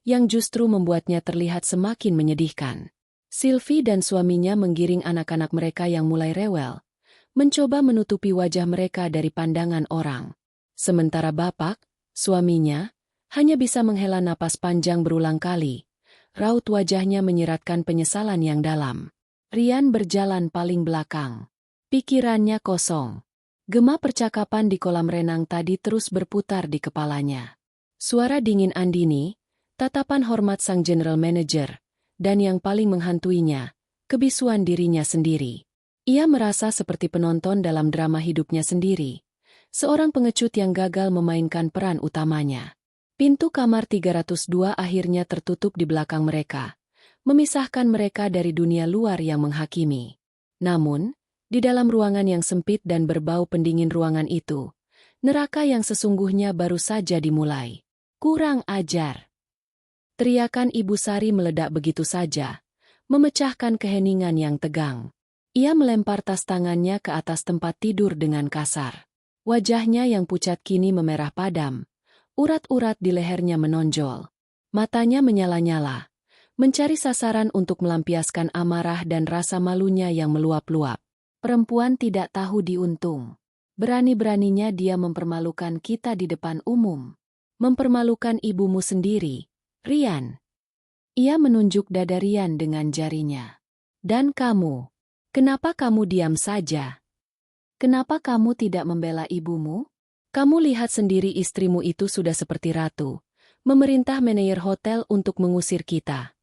yang justru membuatnya terlihat semakin menyedihkan. Sylvie dan suaminya menggiring anak-anak mereka yang mulai rewel, mencoba menutupi wajah mereka dari pandangan orang. Sementara bapak, suaminya, hanya bisa menghela napas panjang berulang kali. Raut wajahnya menyiratkan penyesalan yang dalam. Rian berjalan paling belakang. Pikirannya kosong. Gema percakapan di kolam renang tadi terus berputar di kepalanya. Suara dingin Andini, tatapan hormat sang general manager, dan yang paling menghantuinya, kebisuan dirinya sendiri. Ia merasa seperti penonton dalam drama hidupnya sendiri. Seorang pengecut yang gagal memainkan peran utamanya. Pintu kamar 302 akhirnya tertutup di belakang mereka, memisahkan mereka dari dunia luar yang menghakimi. Namun, di dalam ruangan yang sempit dan berbau pendingin ruangan itu, neraka yang sesungguhnya baru saja dimulai. Kurang ajar. Teriakan Ibu Sari meledak begitu saja, memecahkan keheningan yang tegang. Ia melempar tas tangannya ke atas tempat tidur dengan kasar. Wajahnya yang pucat kini memerah padam. Urat-urat di lehernya menonjol. Matanya menyala-nyala, mencari sasaran untuk melampiaskan amarah dan rasa malunya yang meluap-luap. Perempuan tidak tahu diuntung. Berani-beraninya dia mempermalukan kita di depan umum. Mempermalukan ibumu sendiri, Rian. Ia menunjuk dada Rian dengan jarinya. Dan kamu, kenapa kamu diam saja? Kenapa kamu tidak membela ibumu? Kamu lihat sendiri istrimu itu sudah seperti ratu, memerintah manajer hotel untuk mengusir kita.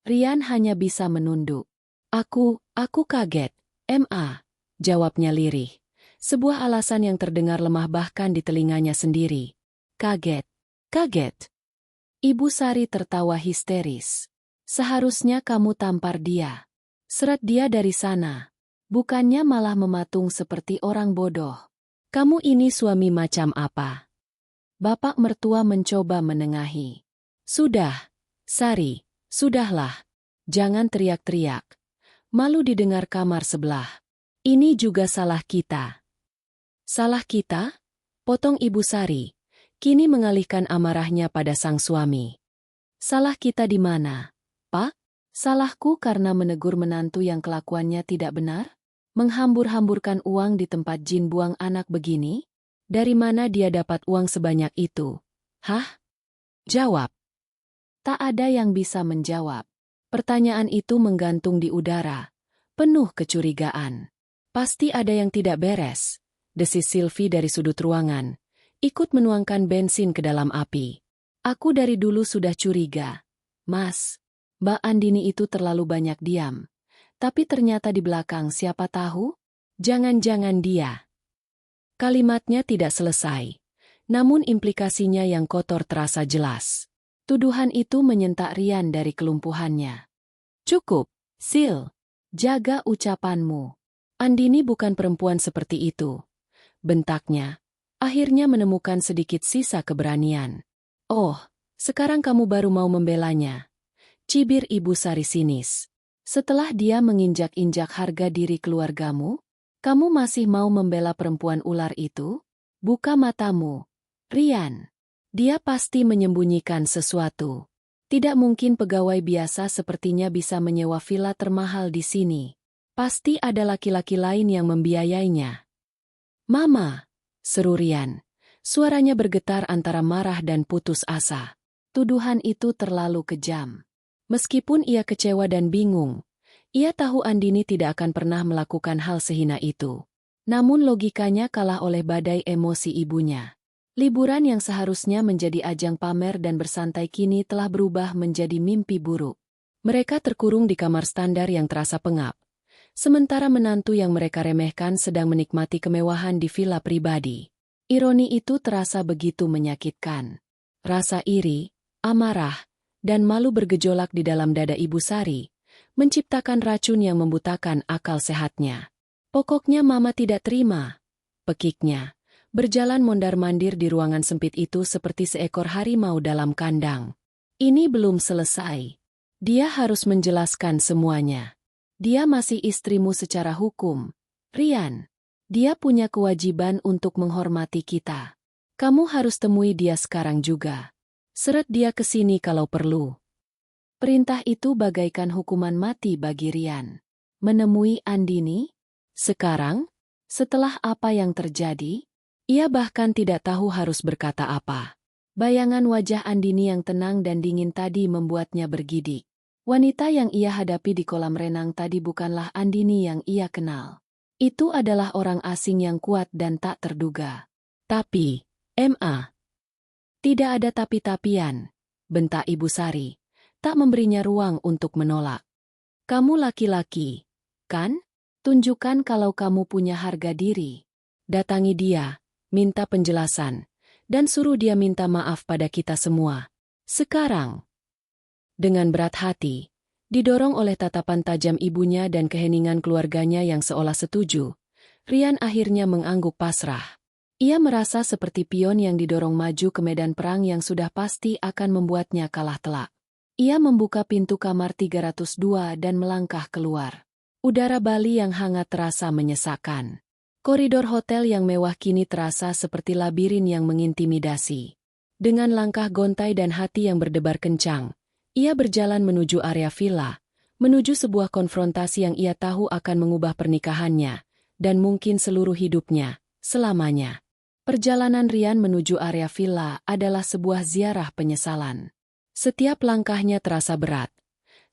Rian hanya bisa menunduk. Aku kaget, Ma, jawabnya lirih. Sebuah alasan yang terdengar lemah bahkan di telinganya sendiri. Kaget. Ibu Sari tertawa histeris. Seharusnya kamu tampar dia. Seret dia dari sana. Bukannya malah mematung seperti orang bodoh. Kamu ini suami macam apa? Bapak mertua mencoba menengahi. Sudah, Sari, sudahlah. Jangan teriak-teriak. Malu didengar kamar sebelah. Ini juga salah kita. Salah kita? Potong Ibu Sari. Kini mengalihkan amarahnya pada sang suami. Salah kita di mana, Pak? Salahku karena menegur menantu yang kelakuannya tidak benar? Menghambur-hamburkan uang di tempat jin buang anak begini? Dari mana dia dapat uang sebanyak itu? Hah? Jawab. Tak ada yang bisa menjawab. Pertanyaan itu menggantung di udara, penuh kecurigaan. Pasti ada yang tidak beres, desis Sylvie dari sudut ruangan. Ikut menuangkan bensin ke dalam api. Aku dari dulu sudah curiga. Mas, Mbak Andini itu terlalu banyak diam. Tapi ternyata di belakang siapa tahu? Jangan-jangan dia. Kalimatnya tidak selesai, namun implikasinya yang kotor terasa jelas. Tuduhan itu menyentak Rian dari kelumpuhannya. Cukup, Sil. Jaga ucapanmu. Andini bukan perempuan seperti itu. Bentaknya, akhirnya menemukan sedikit sisa keberanian. Oh, sekarang kamu baru mau membelanya. Cibir Ibu Sari sinis. Setelah dia menginjak-injak harga diri keluargamu, kamu masih mau membela perempuan ular itu? Buka matamu, Rian. Dia pasti menyembunyikan sesuatu. Tidak mungkin pegawai biasa sepertinya bisa menyewa villa termahal di sini. Pasti ada laki-laki lain yang membiayainya. Mama, seru Rian. Suaranya bergetar antara marah dan putus asa. Tuduhan itu terlalu kejam. Meskipun ia kecewa dan bingung, ia tahu Andini tidak akan pernah melakukan hal sehina itu. Namun logikanya kalah oleh badai emosi ibunya. Liburan yang seharusnya menjadi ajang pamer dan bersantai kini telah berubah menjadi mimpi buruk. Mereka terkurung di kamar standar yang terasa pengap. Sementara menantu yang mereka remehkan sedang menikmati kemewahan di villa pribadi. Ironi itu terasa begitu menyakitkan. Rasa iri, amarah, dan malu bergejolak di dalam dada Ibu Sari, menciptakan racun yang membutakan akal sehatnya. Pokoknya Mama tidak terima. Pekiknya. Berjalan mondar-mandir di ruangan sempit itu seperti seekor harimau dalam kandang. Ini belum selesai. Dia harus menjelaskan semuanya. Dia masih istrimu secara hukum. Rian, dia punya kewajiban untuk menghormati kita. Kamu harus temui dia sekarang juga. Seret dia ke sini kalau perlu. Perintah itu bagaikan hukuman mati bagi Rian. Menemui Andini? Sekarang? Setelah apa yang terjadi? Ia bahkan tidak tahu harus berkata apa. Bayangan wajah Andini yang tenang dan dingin tadi membuatnya bergidik. Wanita yang ia hadapi di kolam renang tadi bukanlah Andini yang ia kenal. Itu adalah orang asing yang kuat dan tak terduga. Tapi, Ma. Tidak ada tapi-tapian, bentak Ibu Sari, tak memberinya ruang untuk menolak. Kamu laki-laki, kan? Tunjukkan kalau kamu punya harga diri. Datangi dia. Minta penjelasan, dan suruh dia minta maaf pada kita semua. Sekarang. Dengan berat hati, didorong oleh tatapan tajam ibunya dan keheningan keluarganya yang seolah setuju, Rian akhirnya mengangguk pasrah. Ia merasa seperti pion yang didorong maju ke medan perang yang sudah pasti akan membuatnya kalah telak. Ia membuka pintu kamar 302 dan melangkah keluar. Udara Bali yang hangat terasa menyesakkan. Koridor hotel yang mewah kini terasa seperti labirin yang mengintimidasi. Dengan langkah gontai dan hati yang berdebar kencang, ia berjalan menuju area villa, menuju sebuah konfrontasi yang ia tahu akan mengubah pernikahannya, dan mungkin seluruh hidupnya, selamanya. Perjalanan Rian menuju area villa adalah sebuah ziarah penyesalan. Setiap langkahnya terasa berat,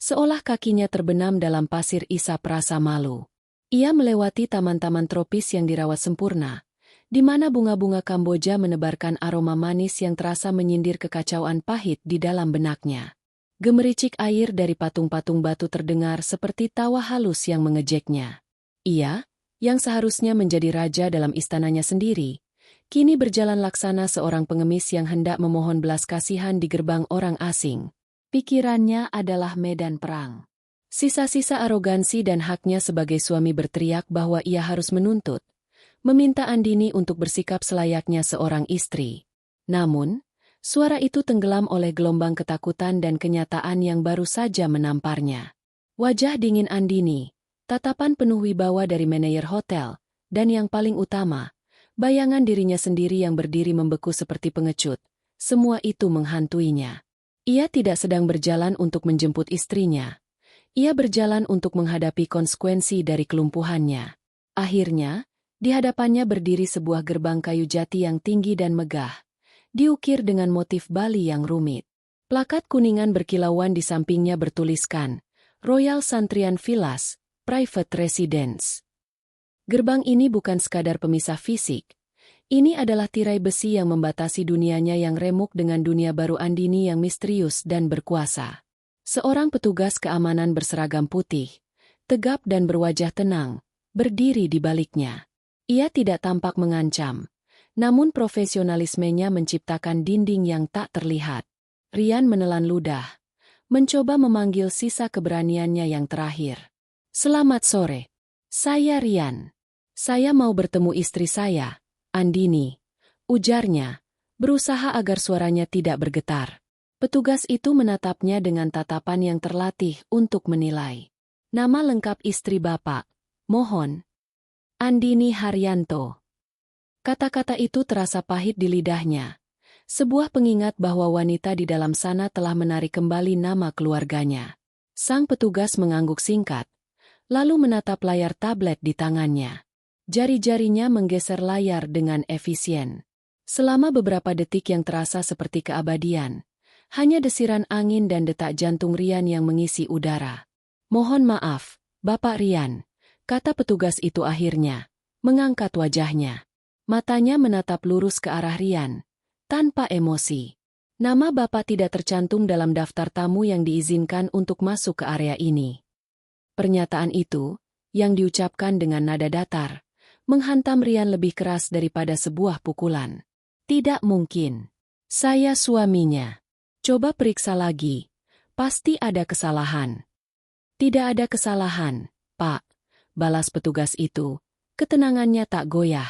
seolah kakinya terbenam dalam pasir isap rasa malu. Ia melewati taman-taman tropis yang dirawat sempurna, di mana bunga-bunga Kamboja menebarkan aroma manis yang terasa menyindir kekacauan pahit di dalam benaknya. Gemericik air dari patung-patung batu terdengar seperti tawa halus yang mengejeknya. Ia, yang seharusnya menjadi raja dalam istananya sendiri, kini berjalan laksana seorang pengemis yang hendak memohon belas kasihan di gerbang orang asing. Pikirannya adalah medan perang. Sisa-sisa arogansi dan haknya sebagai suami berteriak bahwa ia harus menuntut, meminta Andini untuk bersikap selayaknya seorang istri. Namun, suara itu tenggelam oleh gelombang ketakutan dan kenyataan yang baru saja menamparnya. Wajah dingin Andini, tatapan penuh wibawa dari manajer hotel, dan yang paling utama, bayangan dirinya sendiri yang berdiri membeku seperti pengecut, semua itu menghantuinya. Ia tidak sedang berjalan untuk menjemput istrinya. Ia berjalan untuk menghadapi konsekuensi dari kelumpuhannya. Akhirnya, di hadapannya berdiri sebuah gerbang kayu jati yang tinggi dan megah, diukir dengan motif Bali yang rumit. Plakat kuningan berkilauan di sampingnya bertuliskan, Royal Santrian Villas, Private Residence. Gerbang ini bukan sekadar pemisah fisik. Ini adalah tirai besi yang membatasi dunianya yang remuk dengan dunia baru Andini yang misterius dan berkuasa. Seorang petugas keamanan berseragam putih, tegap dan berwajah tenang, berdiri di baliknya. Ia tidak tampak mengancam, namun profesionalismenya menciptakan dinding yang tak terlihat. Rian menelan ludah, mencoba memanggil sisa keberaniannya yang terakhir. Selamat sore. Saya Rian. Saya mau bertemu istri saya, Andini, ujarnya, berusaha agar suaranya tidak bergetar. Petugas itu menatapnya dengan tatapan yang terlatih untuk menilai. Nama lengkap istri Bapak, mohon. Andini Haryanto. Kata-kata itu terasa pahit di lidahnya. Sebuah pengingat bahwa wanita di dalam sana telah menarik kembali nama keluarganya. Sang petugas mengangguk singkat, lalu menatap layar tablet di tangannya. Jari-jarinya menggeser layar dengan efisien. Selama beberapa detik yang terasa seperti keabadian, hanya desiran angin dan detak jantung Rian yang mengisi udara. Mohon maaf, Bapak Rian, kata petugas itu akhirnya, mengangkat wajahnya. Matanya menatap lurus ke arah Rian, tanpa emosi. Nama Bapak tidak tercantum dalam daftar tamu yang diizinkan untuk masuk ke area ini. Pernyataan itu, yang diucapkan dengan nada datar, menghantam Rian lebih keras daripada sebuah pukulan. Tidak mungkin. Saya suaminya. Coba periksa lagi. Pasti ada kesalahan. Tidak ada kesalahan, Pak, balas petugas itu. Ketenangannya tak goyah.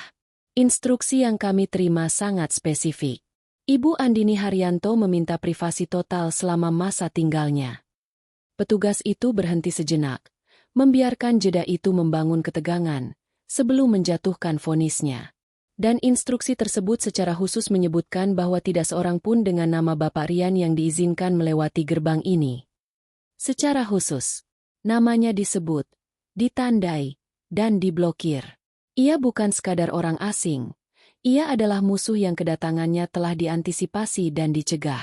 Instruksi yang kami terima sangat spesifik. Ibu Andini Haryanto meminta privasi total selama masa tinggalnya. Petugas itu berhenti sejenak, membiarkan jeda itu membangun ketegangan, sebelum menjatuhkan vonisnya. Dan instruksi tersebut secara khusus menyebutkan bahwa tidak seorang pun dengan nama Bapak Rian yang diizinkan melewati gerbang ini. Secara khusus, namanya disebut, ditandai, dan diblokir. Ia bukan sekadar orang asing. Ia adalah musuh yang kedatangannya telah diantisipasi dan dicegah.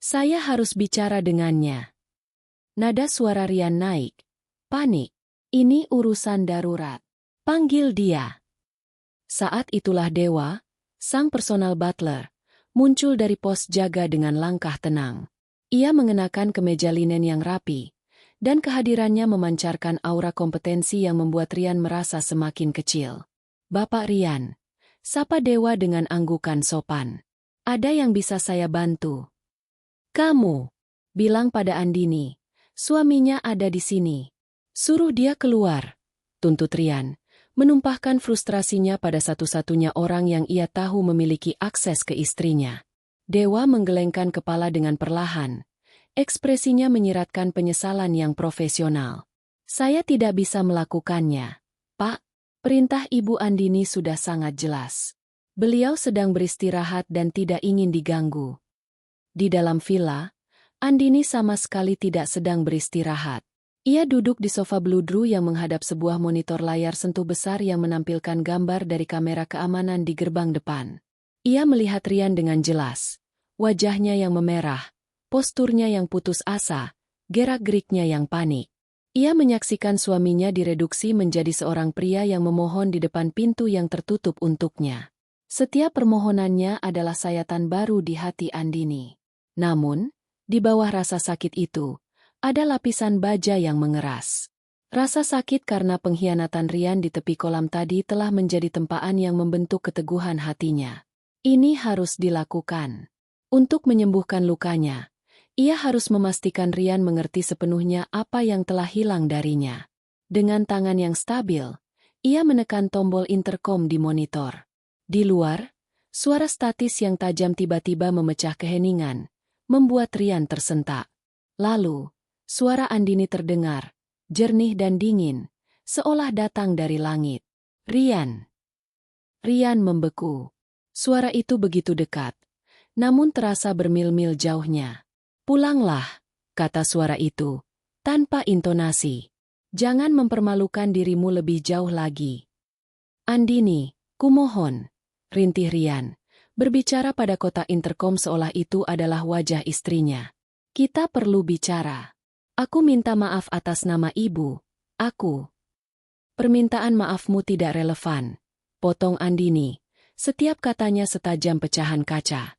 Saya harus bicara dengannya. Nada suara Rian naik. Panik. Ini urusan darurat. Panggil dia. Saat itulah Dewa, sang personal butler, muncul dari pos jaga dengan langkah tenang. Ia mengenakan kemeja linen yang rapi, dan kehadirannya memancarkan aura kompetensi yang membuat Rian merasa semakin kecil. Bapak Rian, sapa Dewa dengan anggukan sopan. Ada yang bisa saya bantu? Kamu, bilang pada Andini, suaminya ada di sini. Suruh dia keluar, tuntut Rian, menumpahkan frustrasinya pada satu-satunya orang yang ia tahu memiliki akses ke istrinya. Dewa menggelengkan kepala dengan perlahan. Ekspresinya menyiratkan penyesalan yang profesional. Saya tidak bisa melakukannya, Pak. Perintah Ibu Andini sudah sangat jelas. Beliau sedang beristirahat dan tidak ingin diganggu. Di dalam villa, Andini sama sekali tidak sedang beristirahat. Ia duduk di sofa bludru yang menghadap sebuah monitor layar sentuh besar yang menampilkan gambar dari kamera keamanan di gerbang depan. Ia melihat Rian dengan jelas. Wajahnya yang memerah, posturnya yang putus asa, gerak-geriknya yang panik. Ia menyaksikan suaminya direduksi menjadi seorang pria yang memohon di depan pintu yang tertutup untuknya. Setiap permohonannya adalah sayatan baru di hati Andini. Namun, di bawah rasa sakit itu, ada lapisan baja yang mengeras. Rasa sakit karena pengkhianatan Rian di tepi kolam tadi telah menjadi tempaan yang membentuk keteguhan hatinya. Ini harus dilakukan. Untuk menyembuhkan lukanya, ia harus memastikan Rian mengerti sepenuhnya apa yang telah hilang darinya. Dengan tangan yang stabil, ia menekan tombol interkom di monitor. Di luar, suara statis yang tajam tiba-tiba memecah keheningan, membuat Rian tersentak. Lalu, suara Andini terdengar, jernih dan dingin, seolah datang dari langit. Rian. Rian membeku. Suara itu begitu dekat, namun terasa bermil-mil jauhnya. Pulanglah, kata suara itu, tanpa intonasi. Jangan mempermalukan dirimu lebih jauh lagi. Andini, kumohon, rintih Rian, berbicara pada kotak interkom seolah itu adalah wajah istrinya. Kita perlu bicara. Aku minta maaf atas nama ibu, aku. Permintaan maafmu tidak relevan, potong Andini, setiap katanya setajam pecahan kaca.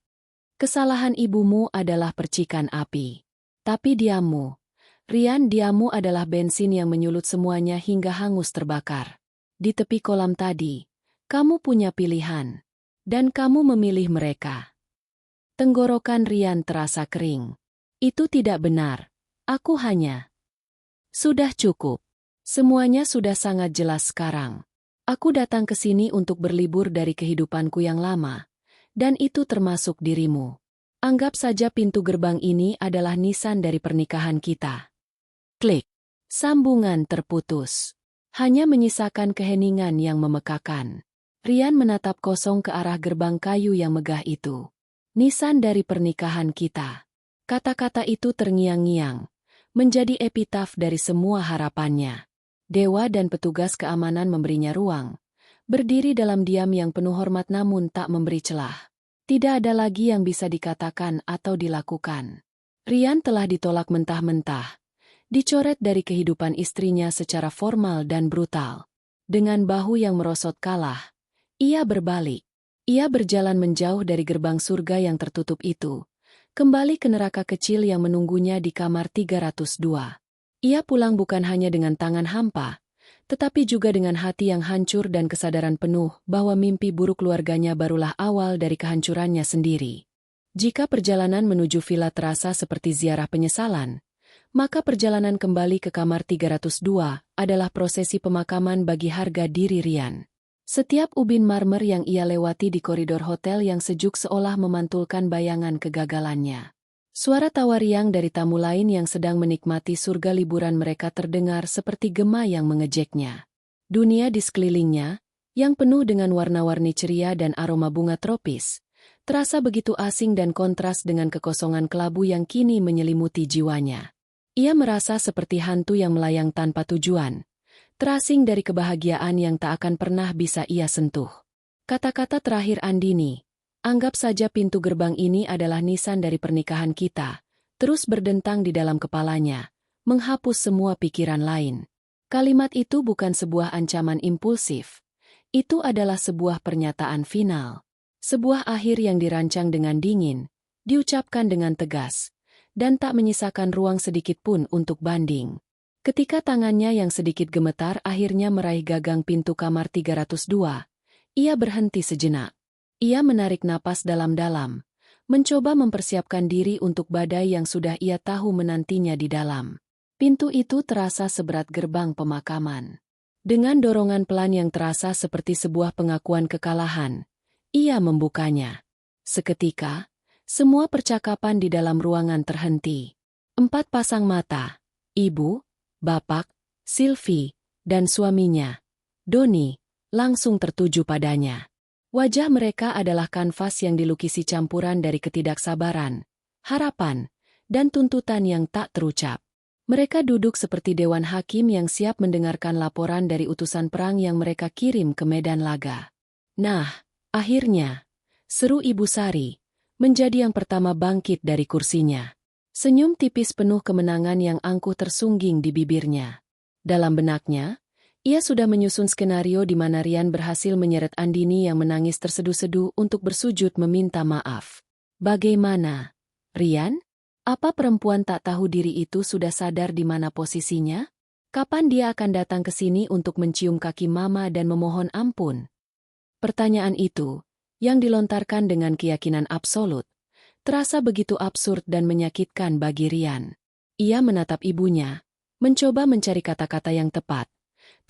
Kesalahan ibumu adalah percikan api. Tapi diammu, Rian, diammu adalah bensin yang menyulut semuanya hingga hangus terbakar. Di tepi kolam tadi, Kamu punya pilihan. Dan kamu memilih mereka. Tenggorokan Rian terasa kering. Itu tidak benar. Aku hanya... Sudah cukup. Semuanya sudah sangat jelas sekarang. Aku datang ke sini untuk berlibur dari kehidupanku yang lama. Dan itu termasuk dirimu. Anggap saja pintu gerbang ini adalah nisan dari pernikahan kita. Klik. Sambungan terputus. Hanya menyisakan keheningan yang memekakan. Rian menatap kosong ke arah gerbang kayu yang megah itu. Nisan dari pernikahan kita. Kata-kata itu terngiang-ngiang, menjadi epitaf dari semua harapannya. Dewa dan petugas keamanan memberinya ruang, berdiri dalam diam yang penuh hormat namun tak memberi celah. Tidak ada lagi yang bisa dikatakan atau dilakukan. Rian telah ditolak mentah-mentah, dicoret dari kehidupan istrinya secara formal dan brutal. Dengan bahu yang merosot kalah, ia berbalik. Ia berjalan menjauh dari gerbang surga yang tertutup itu, kembali ke neraka kecil yang menunggunya di kamar 302. Ia pulang bukan hanya dengan tangan hampa, tetapi juga dengan hati yang hancur dan kesadaran penuh bahwa mimpi buruk keluarganya barulah awal dari kehancurannya sendiri. Jika perjalanan menuju villa terasa seperti ziarah penyesalan, maka perjalanan kembali ke kamar 302 adalah prosesi pemakaman bagi harga diri Rian. Setiap ubin marmer yang ia lewati di koridor hotel yang sejuk seolah memantulkan bayangan kegagalannya. Suara tawa riang dari tamu lain yang sedang menikmati surga liburan mereka terdengar seperti gema yang mengejeknya. Dunia di sekelilingnya, yang penuh dengan warna-warni ceria dan aroma bunga tropis, terasa begitu asing dan kontras dengan kekosongan kelabu yang kini menyelimuti jiwanya. Ia merasa seperti hantu yang melayang tanpa tujuan, terasing dari kebahagiaan yang tak akan pernah bisa ia sentuh. Kata-kata terakhir Andini, anggap saja pintu gerbang ini adalah nisan dari pernikahan kita, terus berdentang di dalam kepalanya, menghapus semua pikiran lain. Kalimat itu bukan sebuah ancaman impulsif. Itu adalah sebuah pernyataan final. Sebuah akhir yang dirancang dengan dingin, diucapkan dengan tegas, dan tak menyisakan ruang sedikit pun untuk banding. Ketika tangannya yang sedikit gemetar akhirnya meraih gagang pintu kamar 302, ia berhenti sejenak. Ia menarik napas dalam-dalam, mencoba mempersiapkan diri untuk badai yang sudah ia tahu menantinya di dalam. Pintu itu terasa seberat gerbang pemakaman. Dengan dorongan pelan yang terasa seperti sebuah pengakuan kekalahan, ia membukanya. Seketika, semua percakapan di dalam ruangan terhenti. 4 pasang mata, ibu, bapak, Sylvie, dan suaminya, Doni, langsung tertuju padanya. Wajah mereka adalah kanvas yang dilukisi campuran dari ketidaksabaran, harapan, dan tuntutan yang tak terucap. Mereka duduk seperti dewan hakim yang siap mendengarkan laporan dari utusan perang yang mereka kirim ke medan laga. Nah, akhirnya, seru Ibu Sari, menjadi yang pertama bangkit dari kursinya. Senyum tipis penuh kemenangan yang angkuh tersungging di bibirnya. Dalam benaknya, ia sudah menyusun skenario di mana Rian berhasil menyeret Andini yang menangis terseduh-seduh untuk bersujud meminta maaf. Bagaimana, Rian? Apa perempuan tak tahu diri itu sudah sadar di mana posisinya? Kapan dia akan datang ke sini untuk mencium kaki mama dan memohon ampun? Pertanyaan itu, yang dilontarkan dengan keyakinan absolut, terasa begitu absurd dan menyakitkan bagi Rian. Ia menatap ibunya, mencoba mencari kata-kata yang tepat,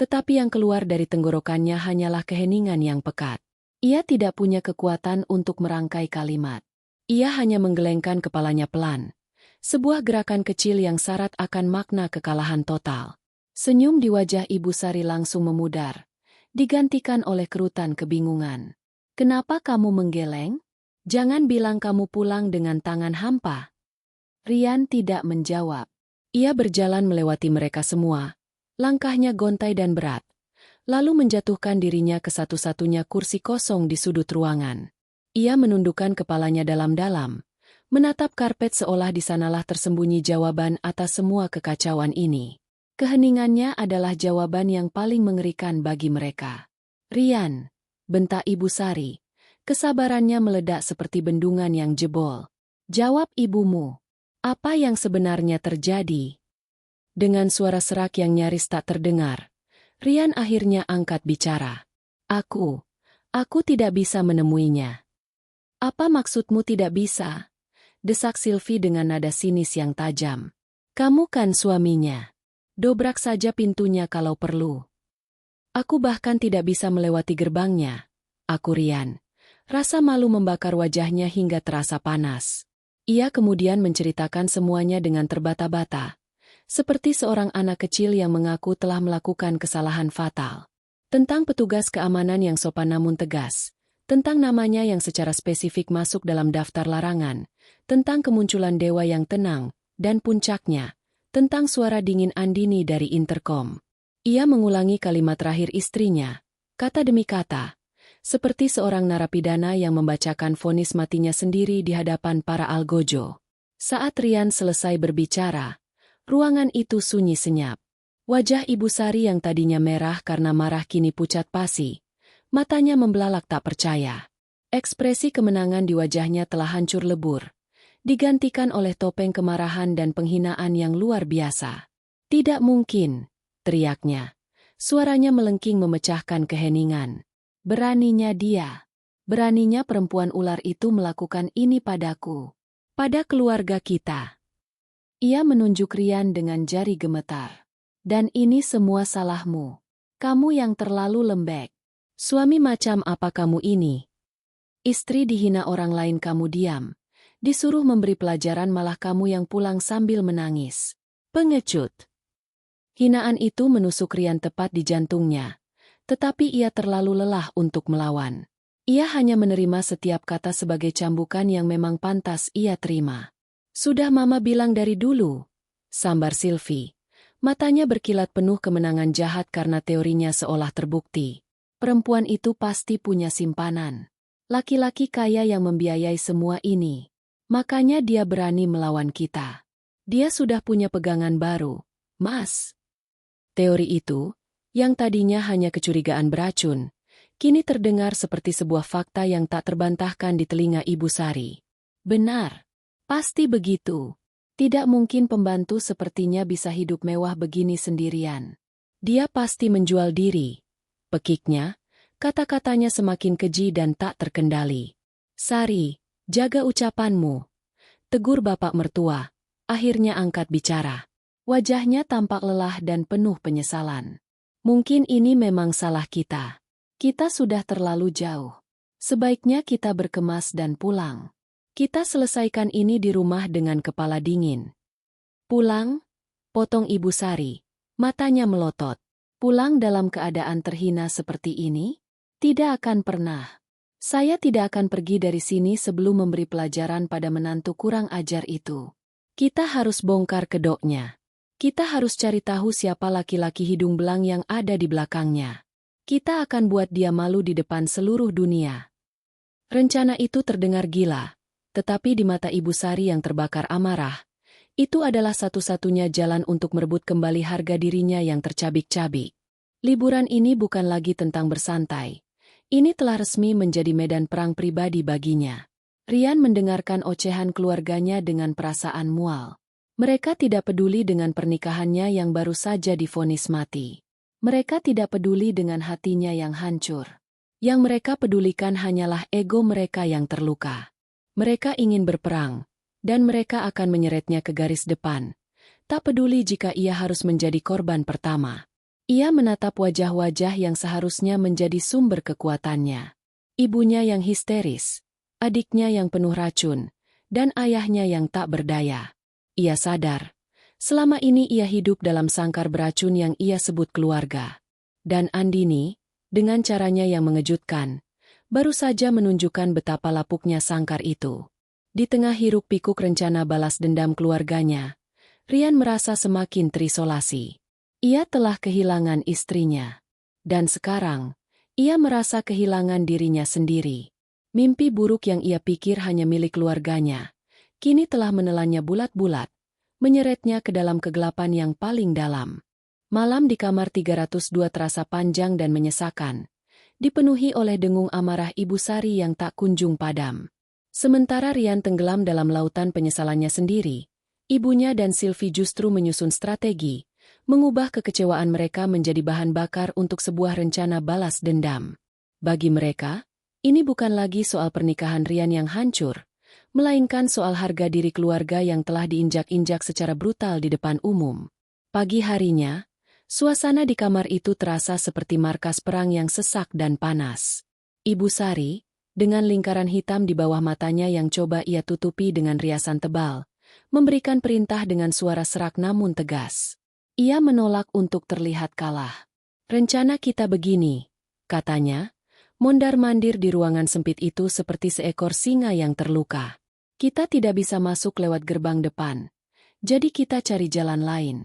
tetapi yang keluar dari tenggorokannya hanyalah keheningan yang pekat. Ia tidak punya kekuatan untuk merangkai kalimat. Ia hanya menggelengkan kepalanya pelan, sebuah gerakan kecil yang syarat akan makna kekalahan total. Senyum di wajah Ibu Sari langsung memudar, digantikan oleh kerutan kebingungan. Kenapa kamu menggeleng? Jangan bilang kamu pulang dengan tangan hampa. Rian tidak menjawab. Ia berjalan melewati mereka semua, langkahnya gontai dan berat, lalu menjatuhkan dirinya ke satu-satunya kursi kosong di sudut ruangan. Ia menundukkan kepalanya dalam-dalam, menatap karpet seolah di sanalah tersembunyi jawaban atas semua kekacauan ini. Keheningannya adalah jawaban yang paling mengerikan bagi mereka. Rian, bentak Ibu Sari. Kesabarannya meledak seperti bendungan yang jebol. Jawab ibumu. Apa yang sebenarnya terjadi? Dengan suara serak yang nyaris tak terdengar, Rian akhirnya angkat bicara. Aku tidak bisa menemuinya. Apa maksudmu tidak bisa? Desak Sylvie dengan nada sinis yang tajam. Kamu kan suaminya. Dobrak saja pintunya kalau perlu. Aku bahkan tidak bisa melewati gerbangnya. Aku Rian. Rasa malu membakar wajahnya hingga terasa panas. Ia kemudian menceritakan semuanya dengan terbata-bata. Seperti seorang anak kecil yang mengaku telah melakukan kesalahan fatal. Tentang petugas keamanan yang sopan namun tegas. Tentang namanya yang secara spesifik masuk dalam daftar larangan. Tentang kemunculan dewa yang tenang. Dan puncaknya, tentang suara dingin Andini dari interkom. Ia mengulangi kalimat terakhir istrinya, kata demi kata. Seperti seorang narapidana yang membacakan vonis matinya sendiri di hadapan para algojo. Saat Rian selesai berbicara, ruangan itu sunyi senyap. Wajah Ibu Sari yang tadinya merah karena marah kini pucat pasi. Matanya membelalak tak percaya. Ekspresi kemenangan di wajahnya telah hancur lebur. Digantikan oleh topeng kemarahan dan penghinaan yang luar biasa. Tidak mungkin, teriaknya. Suaranya melengking memecahkan keheningan. Beraninya dia. Beraninya perempuan ular itu melakukan ini padaku. Pada keluarga kita. Ia menunjuk Rian dengan jari gemetar. Dan ini semua salahmu. Kamu yang terlalu lembek. Suami macam apa kamu ini? Istri dihina orang lain kamu diam. Disuruh memberi pelajaran malah kamu yang pulang sambil menangis. Pengecut. Hinaan itu menusuk Rian tepat di jantungnya. Tetapi ia terlalu lelah untuk melawan. Ia hanya menerima setiap kata sebagai cambukan yang memang pantas ia terima. Sudah Mama bilang dari dulu. Sambar Sylvie. Matanya berkilat penuh kemenangan jahat karena teorinya seolah terbukti. Perempuan itu pasti punya simpanan. Laki-laki kaya yang membiayai semua ini. Makanya dia berani melawan kita. Dia sudah punya pegangan baru, Mas. Teori itu, yang tadinya hanya kecurigaan beracun, kini terdengar seperti sebuah fakta yang tak terbantahkan di telinga Ibu Sari. Benar. Pasti begitu. Tidak mungkin pembantu sepertinya bisa hidup mewah begini sendirian. Dia pasti menjual diri. Pekiknya, kata-katanya semakin keji dan tak terkendali. Sari, jaga ucapanmu. Tegur bapak mertua. Akhirnya angkat bicara. Wajahnya tampak lelah dan penuh penyesalan. Mungkin ini memang salah kita. Kita sudah terlalu jauh. Sebaiknya kita berkemas dan pulang. Kita selesaikan ini di rumah dengan kepala dingin. Pulang? Potong Ibu Sari. Matanya melotot. Pulang dalam keadaan terhina seperti ini? Tidak akan pernah. Saya tidak akan pergi dari sini sebelum memberi pelajaran pada menantu kurang ajar itu. Kita harus bongkar kedoknya. Kita harus cari tahu siapa laki-laki hidung belang yang ada di belakangnya. Kita akan buat dia malu di depan seluruh dunia. Rencana itu terdengar gila, tetapi di mata Ibu Sari yang terbakar amarah, itu adalah satu-satunya jalan untuk merebut kembali harga dirinya yang tercabik-cabik. Liburan ini bukan lagi tentang bersantai. Ini telah resmi menjadi medan perang pribadi baginya. Rian mendengarkan ocehan keluarganya dengan perasaan mual. Mereka tidak peduli dengan pernikahannya yang baru saja divonis mati. Mereka tidak peduli dengan hatinya yang hancur. Yang mereka pedulikan hanyalah ego mereka yang terluka. Mereka ingin berperang, dan mereka akan menyeretnya ke garis depan. Tak peduli jika ia harus menjadi korban pertama. Ia menatap wajah-wajah yang seharusnya menjadi sumber kekuatannya. Ibunya yang histeris, adiknya yang penuh racun, dan ayahnya yang tak berdaya. Ia sadar, selama ini ia hidup dalam sangkar beracun yang ia sebut keluarga. Dan Andini, dengan caranya yang mengejutkan, baru saja menunjukkan betapa lapuknya sangkar itu. Di tengah hiruk-pikuk rencana balas dendam keluarganya, Rian merasa semakin terisolasi. Ia telah kehilangan istrinya. Dan sekarang, ia merasa kehilangan dirinya sendiri. Mimpi buruk yang ia pikir hanya milik keluarganya, kini telah menelannya bulat-bulat, menyeretnya ke dalam kegelapan yang paling dalam. Malam di kamar 302 terasa panjang dan menyesakan, dipenuhi oleh dengung amarah Ibu Sari yang tak kunjung padam. Sementara Rian tenggelam dalam lautan penyesalannya sendiri, ibunya dan Sylvie justru menyusun strategi, mengubah kekecewaan mereka menjadi bahan bakar untuk sebuah rencana balas dendam. Bagi mereka, ini bukan lagi soal pernikahan Rian yang hancur, melainkan soal harga diri keluarga yang telah diinjak-injak secara brutal di depan umum. Pagi harinya, suasana di kamar itu terasa seperti markas perang yang sesak dan panas. Ibu Sari, dengan lingkaran hitam di bawah matanya yang coba ia tutupi dengan riasan tebal, memberikan perintah dengan suara serak namun tegas. Ia menolak untuk terlihat kalah. "Rencana kita begini," katanya, mondar-mandir di ruangan sempit itu seperti seekor singa yang terluka. "Kita tidak bisa masuk lewat gerbang depan, jadi kita cari jalan lain.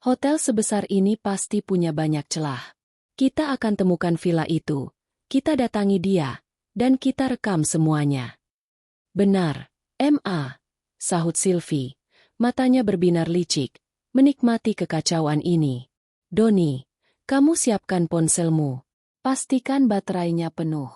Hotel sebesar ini pasti punya banyak celah. Kita akan temukan villa itu, kita datangi dia, dan kita rekam semuanya." "Benar, Ma," sahut Sylvie, matanya berbinar licik, menikmati kekacauan ini. "Doni, kamu siapkan ponselmu. Pastikan baterainya penuh.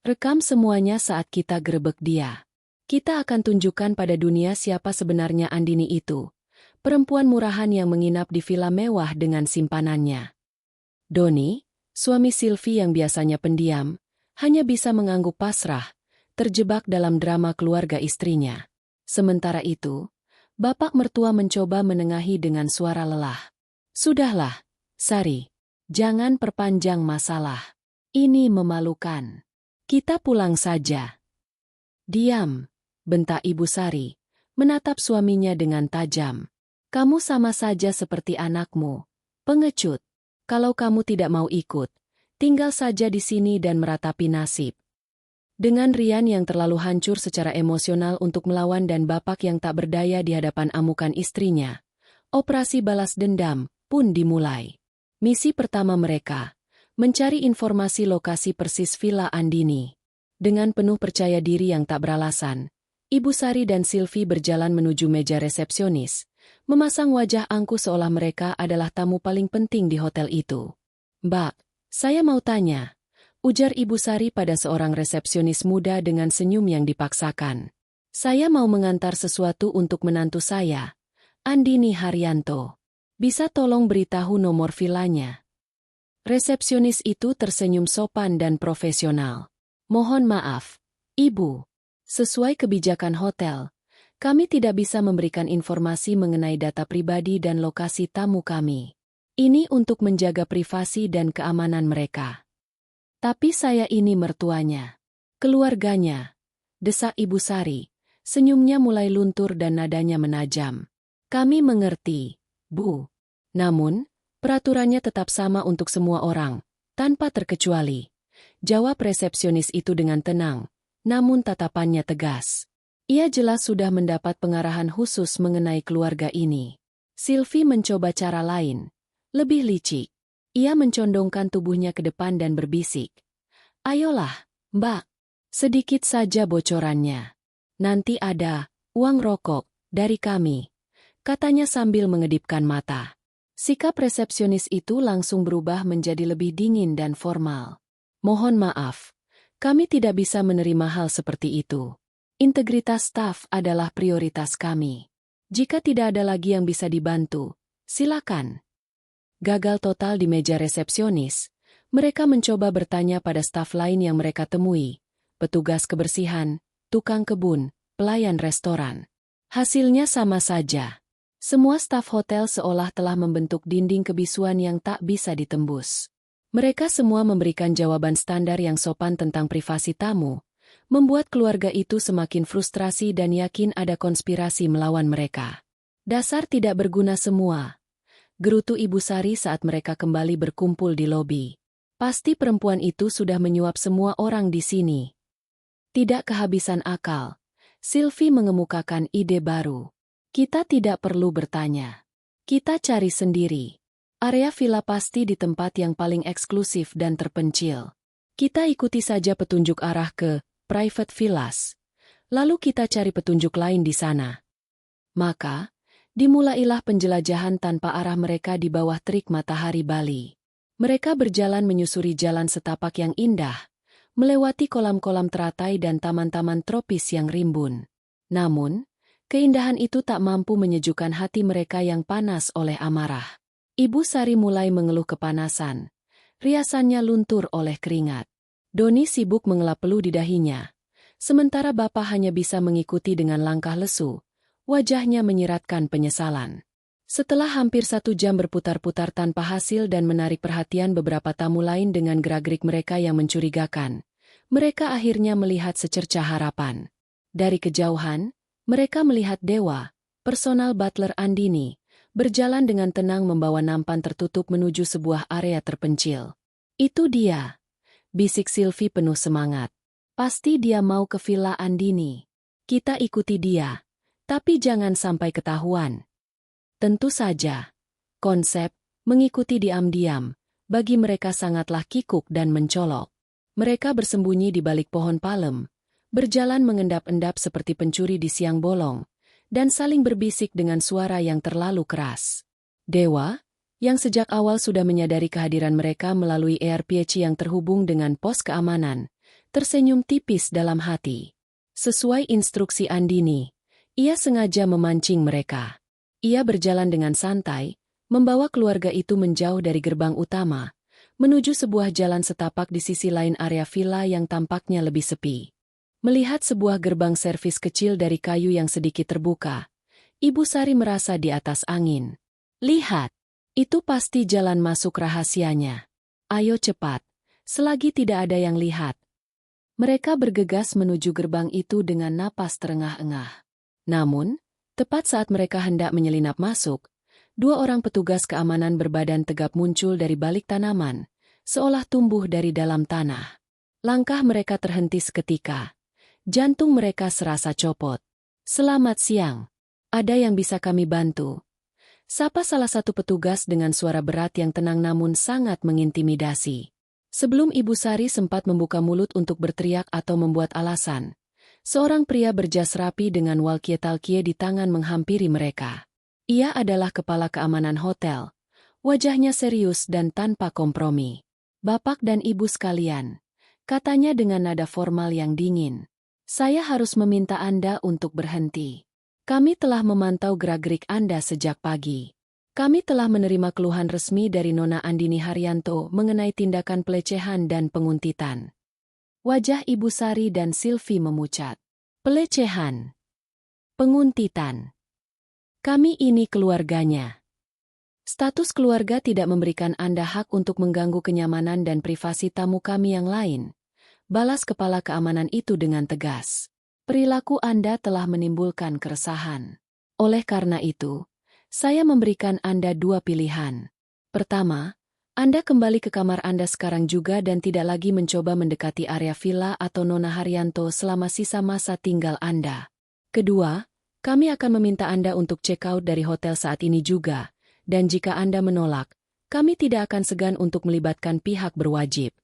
Rekam semuanya saat kita gerebek dia. Kita akan tunjukkan pada dunia siapa sebenarnya Andini itu, perempuan murahan yang menginap di villa mewah dengan simpanannya." Doni, suami Sylvie yang biasanya pendiam, hanya bisa mengangguk pasrah, terjebak dalam drama keluarga istrinya. Sementara itu, bapak mertua mencoba menengahi dengan suara lelah. "Sudahlah, Sari. Jangan perpanjang masalah. Ini memalukan. Kita pulang saja." "Diam," bentak Ibu Sari, menatap suaminya dengan tajam. "Kamu sama saja seperti anakmu, pengecut. Kalau kamu tidak mau ikut, tinggal saja di sini dan meratapi nasib." Dengan Rian yang terlalu hancur secara emosional untuk melawan dan bapak yang tak berdaya di hadapan amukan istrinya, operasi balas dendam pun dimulai. Misi pertama mereka, mencari informasi lokasi persis villa Andini. Dengan penuh percaya diri yang tak beralasan, Ibu Sari dan Sylvie berjalan menuju meja resepsionis, memasang wajah angkuh seolah mereka adalah tamu paling penting di hotel itu. "Mbak, saya mau tanya," ujar Ibu Sari pada seorang resepsionis muda dengan senyum yang dipaksakan. "Saya mau mengantar sesuatu untuk menantu saya, Andini Haryanto. Bisa tolong beritahu nomor villanya?" Resepsionis itu tersenyum sopan dan profesional. "Mohon maaf, Ibu. Sesuai kebijakan hotel, kami tidak bisa memberikan informasi mengenai data pribadi dan lokasi tamu kami. Ini untuk menjaga privasi dan keamanan mereka." "Tapi saya ini mertuanya, keluarganya," desak Ibu Sari. Senyumnya mulai luntur dan nadanya menajam. "Kami mengerti, Bu. Namun, peraturannya tetap sama untuk semua orang, tanpa terkecuali," jawab resepsionis itu dengan tenang, namun tatapannya tegas. Ia jelas sudah mendapat pengarahan khusus mengenai keluarga ini. Sylvie mencoba cara lain, lebih licik. Ia mencondongkan tubuhnya ke depan dan berbisik. "Ayolah, Mbak. Sedikit saja bocorannya. Nanti ada uang rokok dari kami," katanya sambil mengedipkan mata. Sikap resepsionis itu langsung berubah menjadi lebih dingin dan formal. "Mohon maaf, kami tidak bisa menerima hal seperti itu. Integritas staf adalah prioritas kami. Jika tidak ada lagi yang bisa dibantu, silakan." Gagal total di meja resepsionis, mereka mencoba bertanya pada staf lain yang mereka temui, petugas kebersihan, tukang kebun, pelayan restoran. Hasilnya sama saja. Semua staf hotel seolah telah membentuk dinding kebisuan yang tak bisa ditembus. Mereka semua memberikan jawaban standar yang sopan tentang privasi tamu, membuat keluarga itu semakin frustrasi dan yakin ada konspirasi melawan mereka. "Dasar tidak berguna semua," gerutu Ibu Sari saat mereka kembali berkumpul di lobi. "Pasti perempuan itu sudah menyuap semua orang di sini." Tidak kehabisan akal, Sylvie mengemukakan ide baru. "Kita tidak perlu bertanya. Kita cari sendiri. Area villa pasti di tempat yang paling eksklusif dan terpencil. Kita ikuti saja petunjuk arah ke private villas. Lalu kita cari petunjuk lain di sana." Maka, dimulailah penjelajahan tanpa arah mereka di bawah terik matahari Bali. Mereka berjalan menyusuri jalan setapak yang indah, melewati kolam-kolam teratai dan taman-taman tropis yang rimbun. Namun, keindahan itu tak mampu menyejukkan hati mereka yang panas oleh amarah. Ibu Sari mulai mengeluh kepanasan. Riasannya luntur oleh keringat. Doni sibuk mengelap peluh di dahinya. Sementara Bapak hanya bisa mengikuti dengan langkah lesu. Wajahnya menyiratkan penyesalan. Setelah hampir 1 jam berputar-putar tanpa hasil dan menarik perhatian beberapa tamu lain dengan gerak-gerik mereka yang mencurigakan, mereka akhirnya melihat secercah harapan. Dari kejauhan, mereka melihat Dewa, personal butler Andini, berjalan dengan tenang membawa nampan tertutup menuju sebuah area terpencil. Itu dia, bisik Sylvie penuh semangat. Pasti dia mau ke villa Andini. Kita ikuti dia, tapi jangan sampai ketahuan. Tentu saja. Konsep, mengikuti diam-diam, bagi mereka sangatlah kikuk dan mencolok. Mereka bersembunyi di balik pohon palem, berjalan mengendap-endap seperti pencuri di siang bolong, dan saling berbisik dengan suara yang terlalu keras. Dewa, yang sejak awal sudah menyadari kehadiran mereka melalui ERPC yang terhubung dengan pos keamanan, tersenyum tipis dalam hati. Sesuai instruksi Andini, ia sengaja memancing mereka. Ia berjalan dengan santai, membawa keluarga itu menjauh dari gerbang utama, menuju sebuah jalan setapak di sisi lain area villa yang tampaknya lebih sepi. Melihat sebuah gerbang servis kecil dari kayu yang sedikit terbuka, Ibu Sari merasa di atas angin. Lihat, itu pasti jalan masuk rahasianya. Ayo cepat, selagi tidak ada yang lihat. Mereka bergegas menuju gerbang itu dengan napas terengah-engah. Namun, tepat saat mereka hendak menyelinap masuk, 2 orang petugas keamanan berbadan tegap muncul dari balik tanaman, seolah tumbuh dari dalam tanah. Langkah mereka terhenti seketika. Jantung mereka serasa copot. Selamat siang. Ada yang bisa kami bantu? Sapa salah satu petugas dengan suara berat yang tenang namun sangat mengintimidasi. Sebelum Ibu Sari sempat membuka mulut untuk berteriak atau membuat alasan, seorang pria berjas rapi dengan walkie-talkie di tangan menghampiri mereka. Ia adalah kepala keamanan hotel. Wajahnya serius dan tanpa kompromi. Bapak dan Ibu sekalian, katanya dengan nada formal yang dingin. Saya harus meminta Anda untuk berhenti. Kami telah memantau gerak-gerik Anda sejak pagi. Kami telah menerima keluhan resmi dari Nona Andini Haryanto mengenai tindakan pelecehan dan penguntitan. Wajah Ibu Sari dan Sylvie memucat. Pelecehan. Penguntitan. Kami ini keluarganya. Status keluarga tidak memberikan Anda hak untuk mengganggu kenyamanan dan privasi tamu kami yang lain. Balas kepala keamanan itu dengan tegas. Perilaku Anda telah menimbulkan keresahan. Oleh karena itu, saya memberikan Anda 2 pilihan. Pertama, Anda kembali ke kamar Anda sekarang juga dan tidak lagi mencoba mendekati area villa atau Nona Haryanto selama sisa masa tinggal Anda. Kedua, kami akan meminta Anda untuk check out dari hotel saat ini juga, dan jika Anda menolak, kami tidak akan segan untuk melibatkan pihak berwajib.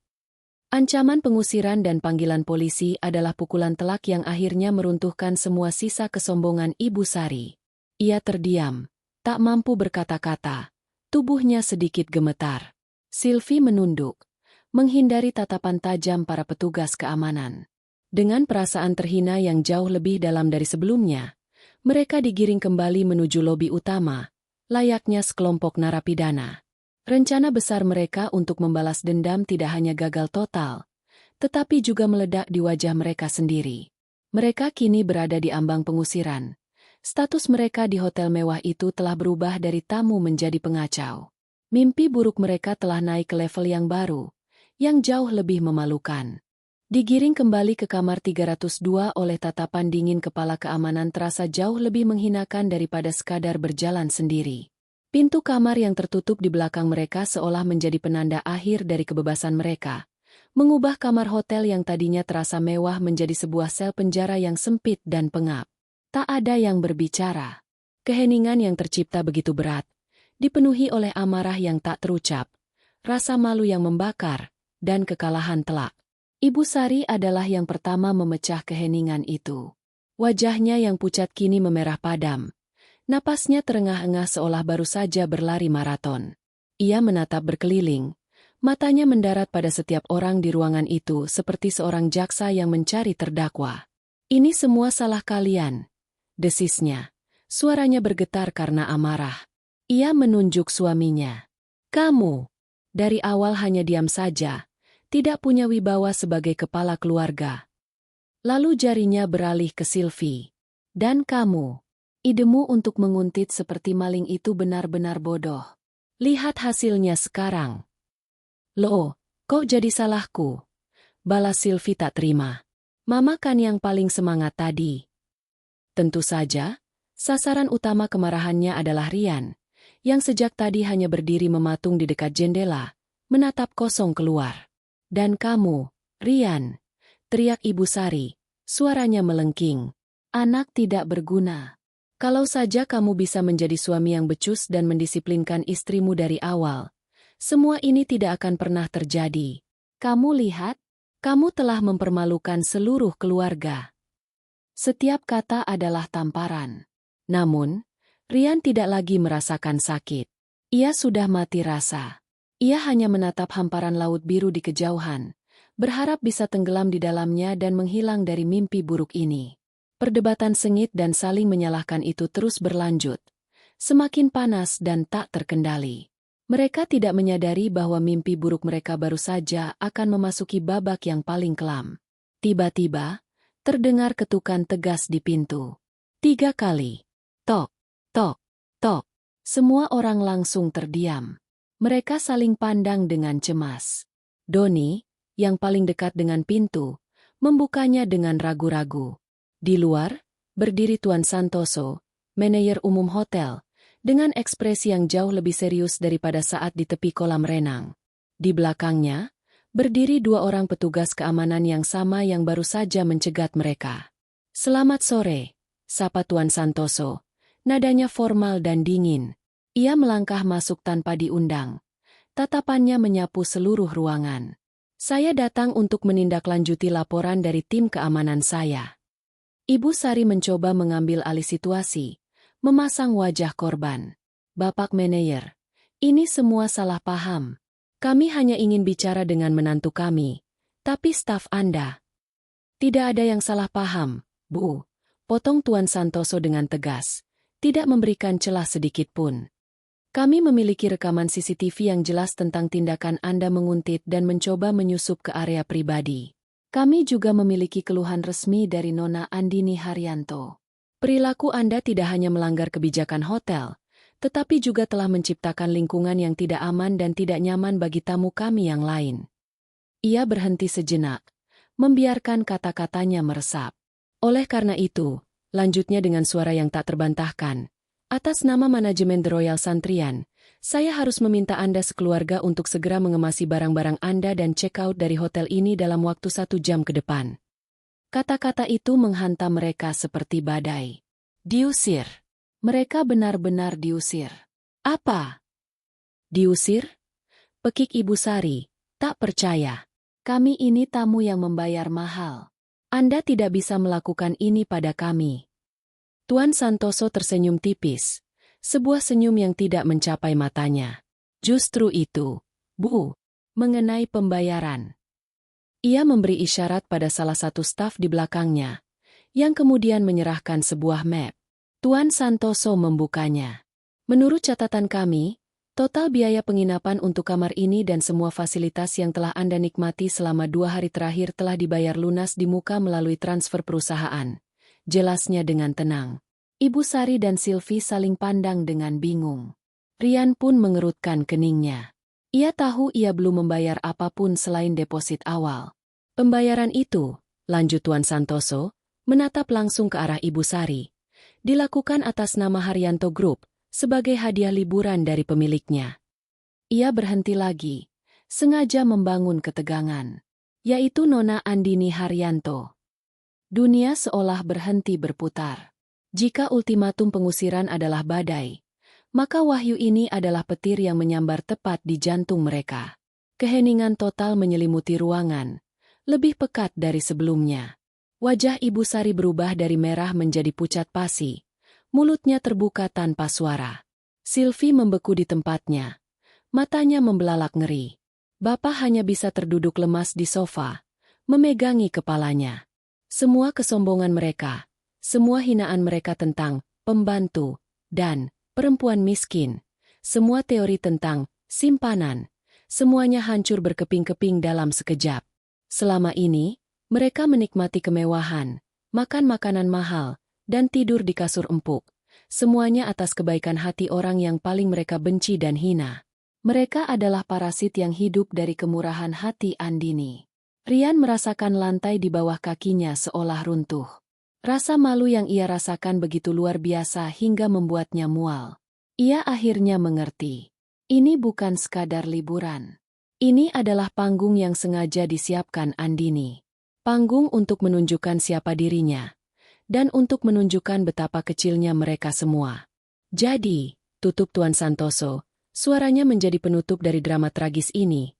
Ancaman pengusiran dan panggilan polisi adalah pukulan telak yang akhirnya meruntuhkan semua sisa kesombongan Ibu Sari. Ia terdiam, tak mampu berkata-kata, tubuhnya sedikit gemetar. Sylvie menunduk, menghindari tatapan tajam para petugas keamanan. Dengan perasaan terhina yang jauh lebih dalam dari sebelumnya, mereka digiring kembali menuju lobi utama, layaknya sekelompok narapidana. Rencana besar mereka untuk membalas dendam tidak hanya gagal total, tetapi juga meledak di wajah mereka sendiri. Mereka kini berada di ambang pengusiran. Status mereka di hotel mewah itu telah berubah dari tamu menjadi pengacau. Mimpi buruk mereka telah naik ke level yang baru, yang jauh lebih memalukan. Digiring kembali ke kamar 302 oleh tatapan dingin kepala keamanan terasa jauh lebih menghinakan daripada sekadar berjalan sendiri. Pintu kamar yang tertutup di belakang mereka seolah menjadi penanda akhir dari kebebasan mereka, mengubah kamar hotel yang tadinya terasa mewah menjadi sebuah sel penjara yang sempit dan pengap. Tak ada yang berbicara. Keheningan yang tercipta begitu berat, dipenuhi oleh amarah yang tak terucap, rasa malu yang membakar, dan kekalahan telak. Ibu Sari adalah yang pertama memecah keheningan itu. Wajahnya yang pucat kini memerah padam. Napasnya terengah-engah seolah baru saja berlari maraton. Ia menatap berkeliling. Matanya mendarat pada setiap orang di ruangan itu seperti seorang jaksa yang mencari terdakwa. Ini semua salah kalian, desisnya. Suaranya bergetar karena amarah. Ia menunjuk suaminya. Kamu, dari awal hanya diam saja. tidak punya wibawa sebagai kepala keluarga. Lalu jarinya beralih ke Sylvie. Dan kamu, idemu untuk menguntit seperti maling itu benar-benar bodoh. Lihat hasilnya sekarang. Loh, kok jadi salahku? Balas Sylvie tak terima. Mama kan yang paling semangat tadi. Tentu saja, sasaran utama kemarahannya adalah Rian, yang sejak tadi hanya berdiri mematung di dekat jendela, menatap kosong keluar. Dan kamu, Rian, teriak Ibu Sari, suaranya melengking. Anak tidak berguna. Kalau saja kamu bisa menjadi suami yang becus dan mendisiplinkan istrimu dari awal, semua ini tidak akan pernah terjadi. Kamu lihat, kamu telah mempermalukan seluruh keluarga. Setiap kata adalah tamparan. Namun, Rian tidak lagi merasakan sakit. Ia sudah mati rasa. Ia hanya menatap hamparan laut biru di kejauhan, berharap bisa tenggelam di dalamnya dan menghilang dari mimpi buruk ini. Perdebatan sengit dan saling menyalahkan itu terus berlanjut, semakin panas dan tak terkendali. Mereka tidak menyadari bahwa mimpi buruk mereka baru saja akan memasuki babak yang paling kelam. Tiba-tiba, terdengar ketukan tegas di pintu. 3 kali. Tok, tok, tok. Semua orang langsung terdiam. Mereka saling pandang dengan cemas. Doni, yang paling dekat dengan pintu, membukanya dengan ragu-ragu. Di luar, berdiri Tuan Santoso, manajer umum hotel, dengan ekspresi yang jauh lebih serius daripada saat di tepi kolam renang. Di belakangnya, berdiri 2 orang petugas keamanan yang sama yang baru saja mencegat mereka. "Selamat sore," sapa Tuan Santoso. Nadanya formal dan dingin. Ia melangkah masuk tanpa diundang. Tatapannya menyapu seluruh ruangan. "Saya datang untuk menindaklanjuti laporan dari tim keamanan saya." Ibu Sari mencoba mengambil alih situasi, memasang wajah korban. "Bapak manajer, ini semua salah paham. Kami hanya ingin bicara dengan menantu kami, tapi staf Anda." "Tidak ada yang salah paham, Bu," potong Tuan Santoso dengan tegas, tidak memberikan celah sedikit pun. "Kami memiliki rekaman CCTV yang jelas tentang tindakan Anda menguntit dan mencoba menyusup ke area pribadi. Kami juga memiliki keluhan resmi dari Nona Andini Haryanto. Perilaku Anda tidak hanya melanggar kebijakan hotel, tetapi juga telah menciptakan lingkungan yang tidak aman dan tidak nyaman bagi tamu kami yang lain." Ia berhenti sejenak, membiarkan kata-katanya meresap. "Oleh karena itu," lanjutnya dengan suara yang tak terbantahkan, "atas nama manajemen The Royal Santrian, saya harus meminta Anda sekeluarga untuk segera mengemasi barang-barang Anda dan check out dari hotel ini dalam waktu 1 jam ke depan." Kata-kata itu menghantam mereka seperti badai. Diusir. Mereka benar-benar diusir. "Apa? Diusir?" pekik Ibu Sari, tak percaya. "Kami ini tamu yang membayar mahal. Anda tidak bisa melakukan ini pada kami." Tuan Santoso tersenyum tipis, sebuah senyum yang tidak mencapai matanya. "Justru itu, Bu, mengenai pembayaran." Ia memberi isyarat pada salah satu staf di belakangnya, yang kemudian menyerahkan sebuah map. Tuan Santoso membukanya. "Menurut catatan kami, total biaya penginapan untuk kamar ini dan semua fasilitas yang telah Anda nikmati selama 2 hari terakhir telah dibayar lunas di muka melalui transfer perusahaan," jelasnya dengan tenang. Ibu Sari dan Sylvie saling pandang dengan bingung. Rian pun mengerutkan keningnya. Ia tahu ia belum membayar apapun selain deposit awal. "Pembayaran itu," lanjut Tuan Santoso, menatap langsung ke arah Ibu Sari, "dilakukan atas nama Haryanto Group, sebagai hadiah liburan dari pemiliknya." Ia berhenti lagi, sengaja membangun ketegangan. "Yaitu Nona Andini Haryanto." Dunia seolah berhenti berputar. Jika ultimatum pengusiran adalah badai, maka wahyu ini adalah petir yang menyambar tepat di jantung mereka. Keheningan total menyelimuti ruangan, lebih pekat dari sebelumnya. Wajah Ibu Sari berubah dari merah menjadi pucat pasi. Mulutnya terbuka tanpa suara. Sylvie membeku di tempatnya. Matanya membelalak ngeri. Bapak hanya bisa terduduk lemas di sofa, memegangi kepalanya. Semua kesombongan mereka, semua hinaan mereka tentang pembantu dan perempuan miskin, semua teori tentang simpanan, Semuanya hancur berkeping-keping dalam sekejap. Selama ini, mereka menikmati kemewahan, makan makanan mahal, dan tidur di kasur empuk. Semuanya atas kebaikan hati orang yang paling mereka benci dan hina. Mereka adalah parasit yang hidup dari kemurahan hati Andini. Rian merasakan lantai di bawah kakinya seolah runtuh. Rasa malu yang ia rasakan begitu luar biasa hingga membuatnya mual. Ia akhirnya mengerti. Ini bukan sekadar liburan. Ini adalah panggung yang sengaja disiapkan Andini. Panggung untuk menunjukkan siapa dirinya. Dan untuk menunjukkan betapa kecilnya mereka semua. Jadi, tutup Tuan Santoso, suaranya menjadi penutup dari drama tragis ini.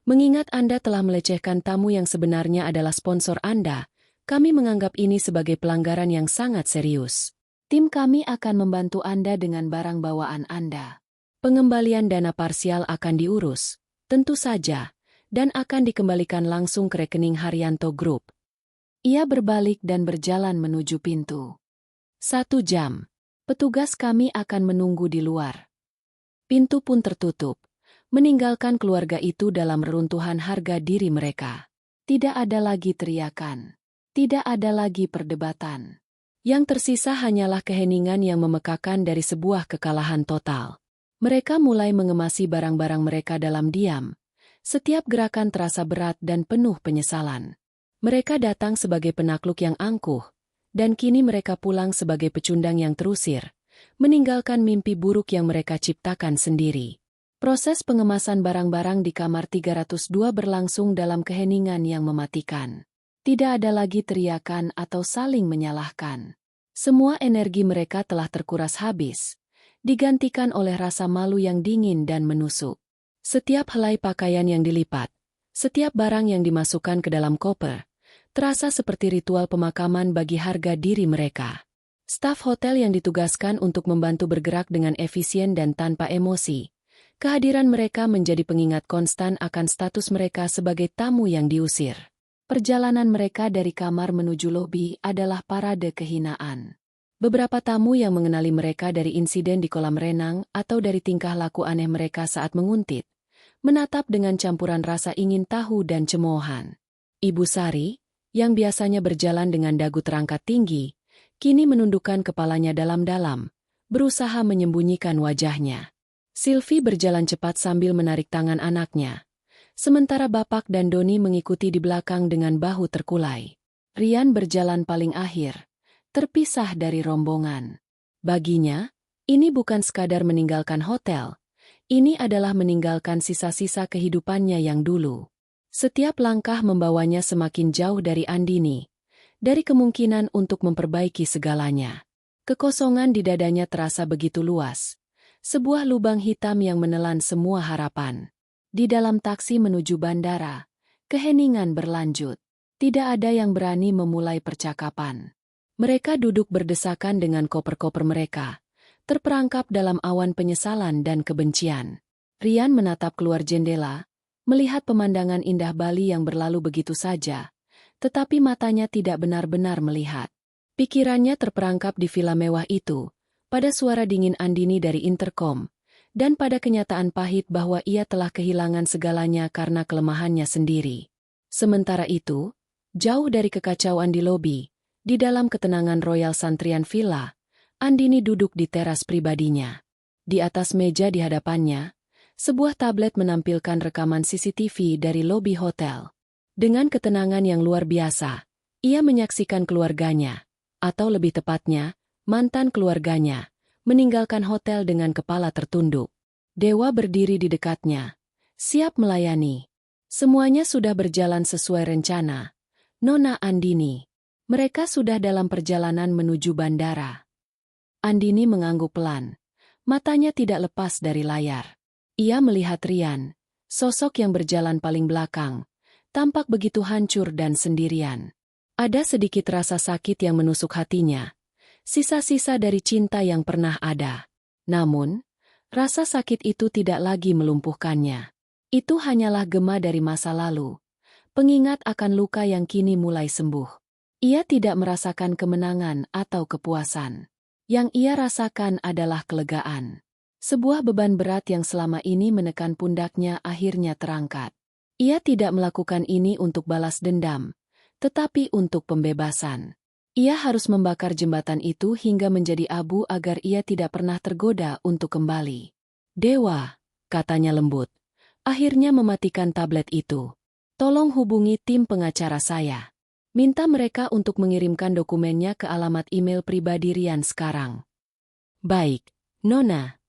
Mengingat Anda telah melecehkan tamu yang sebenarnya adalah sponsor Anda, kami menganggap ini sebagai pelanggaran yang sangat serius. Tim kami akan membantu Anda dengan barang bawaan Anda. Pengembalian dana parsial akan diurus, tentu saja, dan akan dikembalikan langsung ke rekening Haryanto Group. Ia berbalik dan berjalan menuju pintu. 1 jam. Petugas kami akan menunggu di luar. Pintu pun tertutup, meninggalkan keluarga itu dalam reruntuhan harga diri mereka. Tidak ada lagi teriakan. Tidak ada lagi perdebatan. Yang tersisa hanyalah keheningan yang memekakan dari sebuah kekalahan total. Mereka mulai mengemasi barang-barang mereka dalam diam. Setiap gerakan terasa berat dan penuh penyesalan. Mereka datang sebagai penakluk yang angkuh, dan kini mereka pulang sebagai pecundang yang terusir, meninggalkan mimpi buruk yang mereka ciptakan sendiri. Proses pengemasan barang-barang di kamar 302 berlangsung dalam keheningan yang mematikan. Tidak ada lagi teriakan atau saling menyalahkan. Semua energi mereka telah terkuras habis, digantikan oleh rasa malu yang dingin dan menusuk. Setiap helai pakaian yang dilipat, setiap barang yang dimasukkan ke dalam koper, terasa seperti ritual pemakaman bagi harga diri mereka. Staf hotel yang ditugaskan untuk membantu bergerak dengan efisien dan tanpa emosi. Kehadiran mereka menjadi pengingat konstan akan status mereka sebagai tamu yang diusir. Perjalanan mereka dari kamar menuju lobi adalah parade kehinaan. Beberapa tamu yang mengenali mereka dari insiden di kolam renang atau dari tingkah laku aneh mereka saat menguntit, menatap dengan campuran rasa ingin tahu dan cemoohan. Ibu Sari, yang biasanya berjalan dengan dagu terangkat tinggi, kini menundukkan kepalanya dalam-dalam, berusaha menyembunyikan wajahnya. Sylvie berjalan cepat sambil menarik tangan anaknya, sementara Bapak dan Doni mengikuti di belakang dengan bahu terkulai. Rian berjalan paling akhir, terpisah dari rombongan. Baginya, ini bukan sekadar meninggalkan hotel, ini adalah meninggalkan sisa-sisa kehidupannya yang dulu. Setiap langkah membawanya semakin jauh dari Andini, dari kemungkinan untuk memperbaiki segalanya. Kekosongan di dadanya terasa begitu luas, sebuah lubang hitam yang menelan semua harapan. Di dalam taksi menuju bandara, keheningan berlanjut. Tidak ada yang berani memulai percakapan. Mereka duduk berdesakan dengan koper-koper mereka, terperangkap dalam awan penyesalan dan kebencian. Rian menatap keluar jendela, melihat pemandangan indah Bali yang berlalu begitu saja, tetapi matanya tidak benar-benar melihat. Pikirannya terperangkap di villa mewah itu, pada suara dingin Andini dari interkom, dan pada kenyataan pahit bahwa ia telah kehilangan segalanya karena kelemahannya sendiri. Sementara itu, jauh dari kekacauan di lobi, di dalam ketenangan Royal Santrian Villa, Andini duduk di teras pribadinya. Di atas meja di hadapannya, sebuah tablet menampilkan rekaman CCTV dari lobi hotel. Dengan ketenangan yang luar biasa, ia menyaksikan keluarganya, atau lebih tepatnya, mantan keluarganya, meninggalkan hotel dengan kepala tertunduk. Dewa berdiri di dekatnya, siap melayani. Semuanya sudah berjalan sesuai rencana. Nona Andini. Mereka sudah dalam perjalanan menuju bandara. Andini mengangguk pelan. Matanya tidak lepas dari layar. Ia melihat Rian, sosok yang berjalan paling belakang, tampak begitu hancur dan sendirian. Ada sedikit rasa sakit yang menusuk hatinya, sisa-sisa dari cinta yang pernah ada. Namun, rasa sakit itu tidak lagi melumpuhkannya. Itu hanyalah gema dari masa lalu, pengingat akan luka yang kini mulai sembuh. Ia tidak merasakan kemenangan atau kepuasan. Yang ia rasakan adalah kelegaan. Sebuah beban berat yang selama ini menekan pundaknya akhirnya terangkat. Ia tidak melakukan ini untuk balas dendam, tetapi untuk pembebasan. Ia harus membakar jembatan itu hingga menjadi abu agar ia tidak pernah tergoda untuk kembali. Dewa, katanya lembut, akhirnya mematikan tablet itu. Tolong hubungi tim pengacara saya. Minta mereka untuk mengirimkan dokumennya ke alamat email pribadi Rian sekarang. Baik, Nona.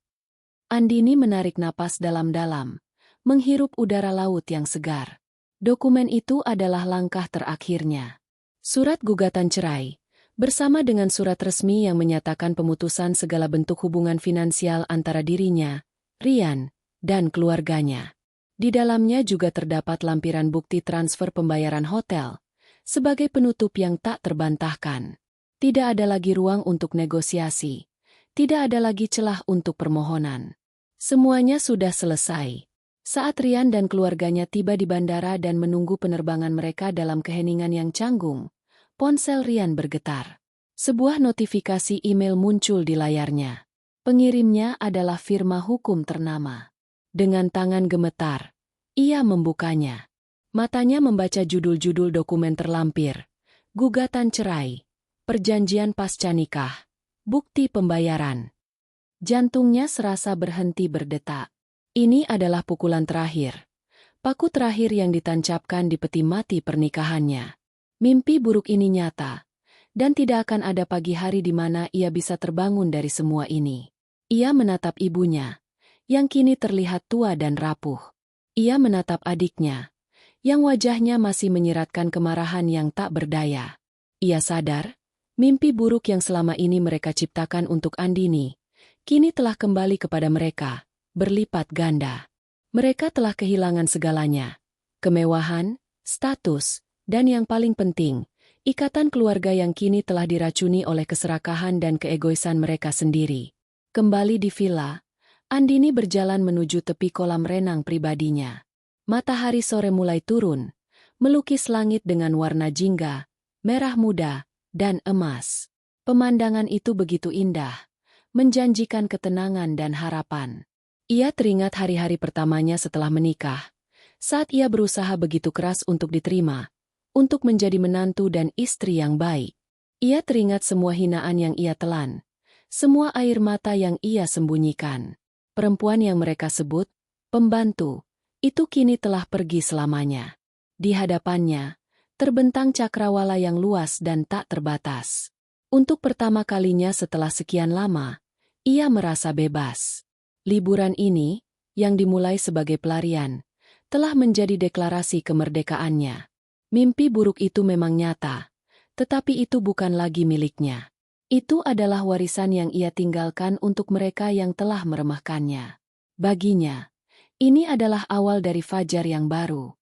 Andini menarik napas dalam-dalam, menghirup udara laut yang segar. Dokumen itu adalah langkah terakhirnya. Surat gugatan cerai, bersama dengan surat resmi yang menyatakan pemutusan segala bentuk hubungan finansial antara dirinya, Rian, dan keluarganya. Di dalamnya juga terdapat lampiran bukti transfer pembayaran hotel, sebagai penutup yang tak terbantahkan. Tidak ada lagi ruang untuk negosiasi. Tidak ada lagi celah untuk permohonan. Semuanya sudah selesai. Saat Rian dan keluarganya tiba di bandara dan menunggu penerbangan mereka dalam keheningan yang canggung, ponsel Rian bergetar. Sebuah notifikasi email muncul di layarnya. Pengirimnya adalah firma hukum ternama. Dengan tangan gemetar, ia membukanya. Matanya membaca judul-judul dokumen terlampir. Gugatan cerai, perjanjian pasca nikah, bukti pembayaran. Jantungnya serasa berhenti berdetak. Ini adalah pukulan terakhir. Paku terakhir yang ditancapkan di peti mati pernikahannya. Mimpi buruk ini nyata, dan tidak akan ada pagi hari di mana ia bisa terbangun dari semua ini. Ia menatap ibunya, yang kini terlihat tua dan rapuh. Ia menatap adiknya, yang wajahnya masih menyiratkan kemarahan yang tak berdaya. Ia sadar, mimpi buruk yang selama ini mereka ciptakan untuk Andini, kini telah kembali kepada mereka, berlipat ganda. Mereka telah kehilangan segalanya, kemewahan, status, dan yang paling penting, ikatan keluarga yang kini telah diracuni oleh keserakahan dan keegoisan mereka sendiri. Kembali di villa, Andini berjalan menuju tepi kolam renang pribadinya. Matahari sore mulai turun, melukis langit dengan warna jingga, merah muda, dan emas. Pemandangan itu begitu indah, menjanjikan ketenangan dan harapan. Ia teringat hari-hari pertamanya setelah menikah, saat ia berusaha begitu keras untuk diterima, untuk menjadi menantu dan istri yang baik. Ia teringat semua hinaan yang ia telan, semua air mata yang ia sembunyikan. Perempuan yang mereka sebut pembantu, itu kini telah pergi selamanya. Di hadapannya, terbentang cakrawala yang luas dan tak terbatas. Untuk pertama kalinya setelah sekian lama, ia merasa bebas. Liburan ini, yang dimulai sebagai pelarian, telah menjadi deklarasi kemerdekaannya. Mimpi buruk itu memang nyata, tetapi itu bukan lagi miliknya. Itu adalah warisan yang ia tinggalkan untuk mereka yang telah meremehkannya. Baginya, ini adalah awal dari fajar yang baru.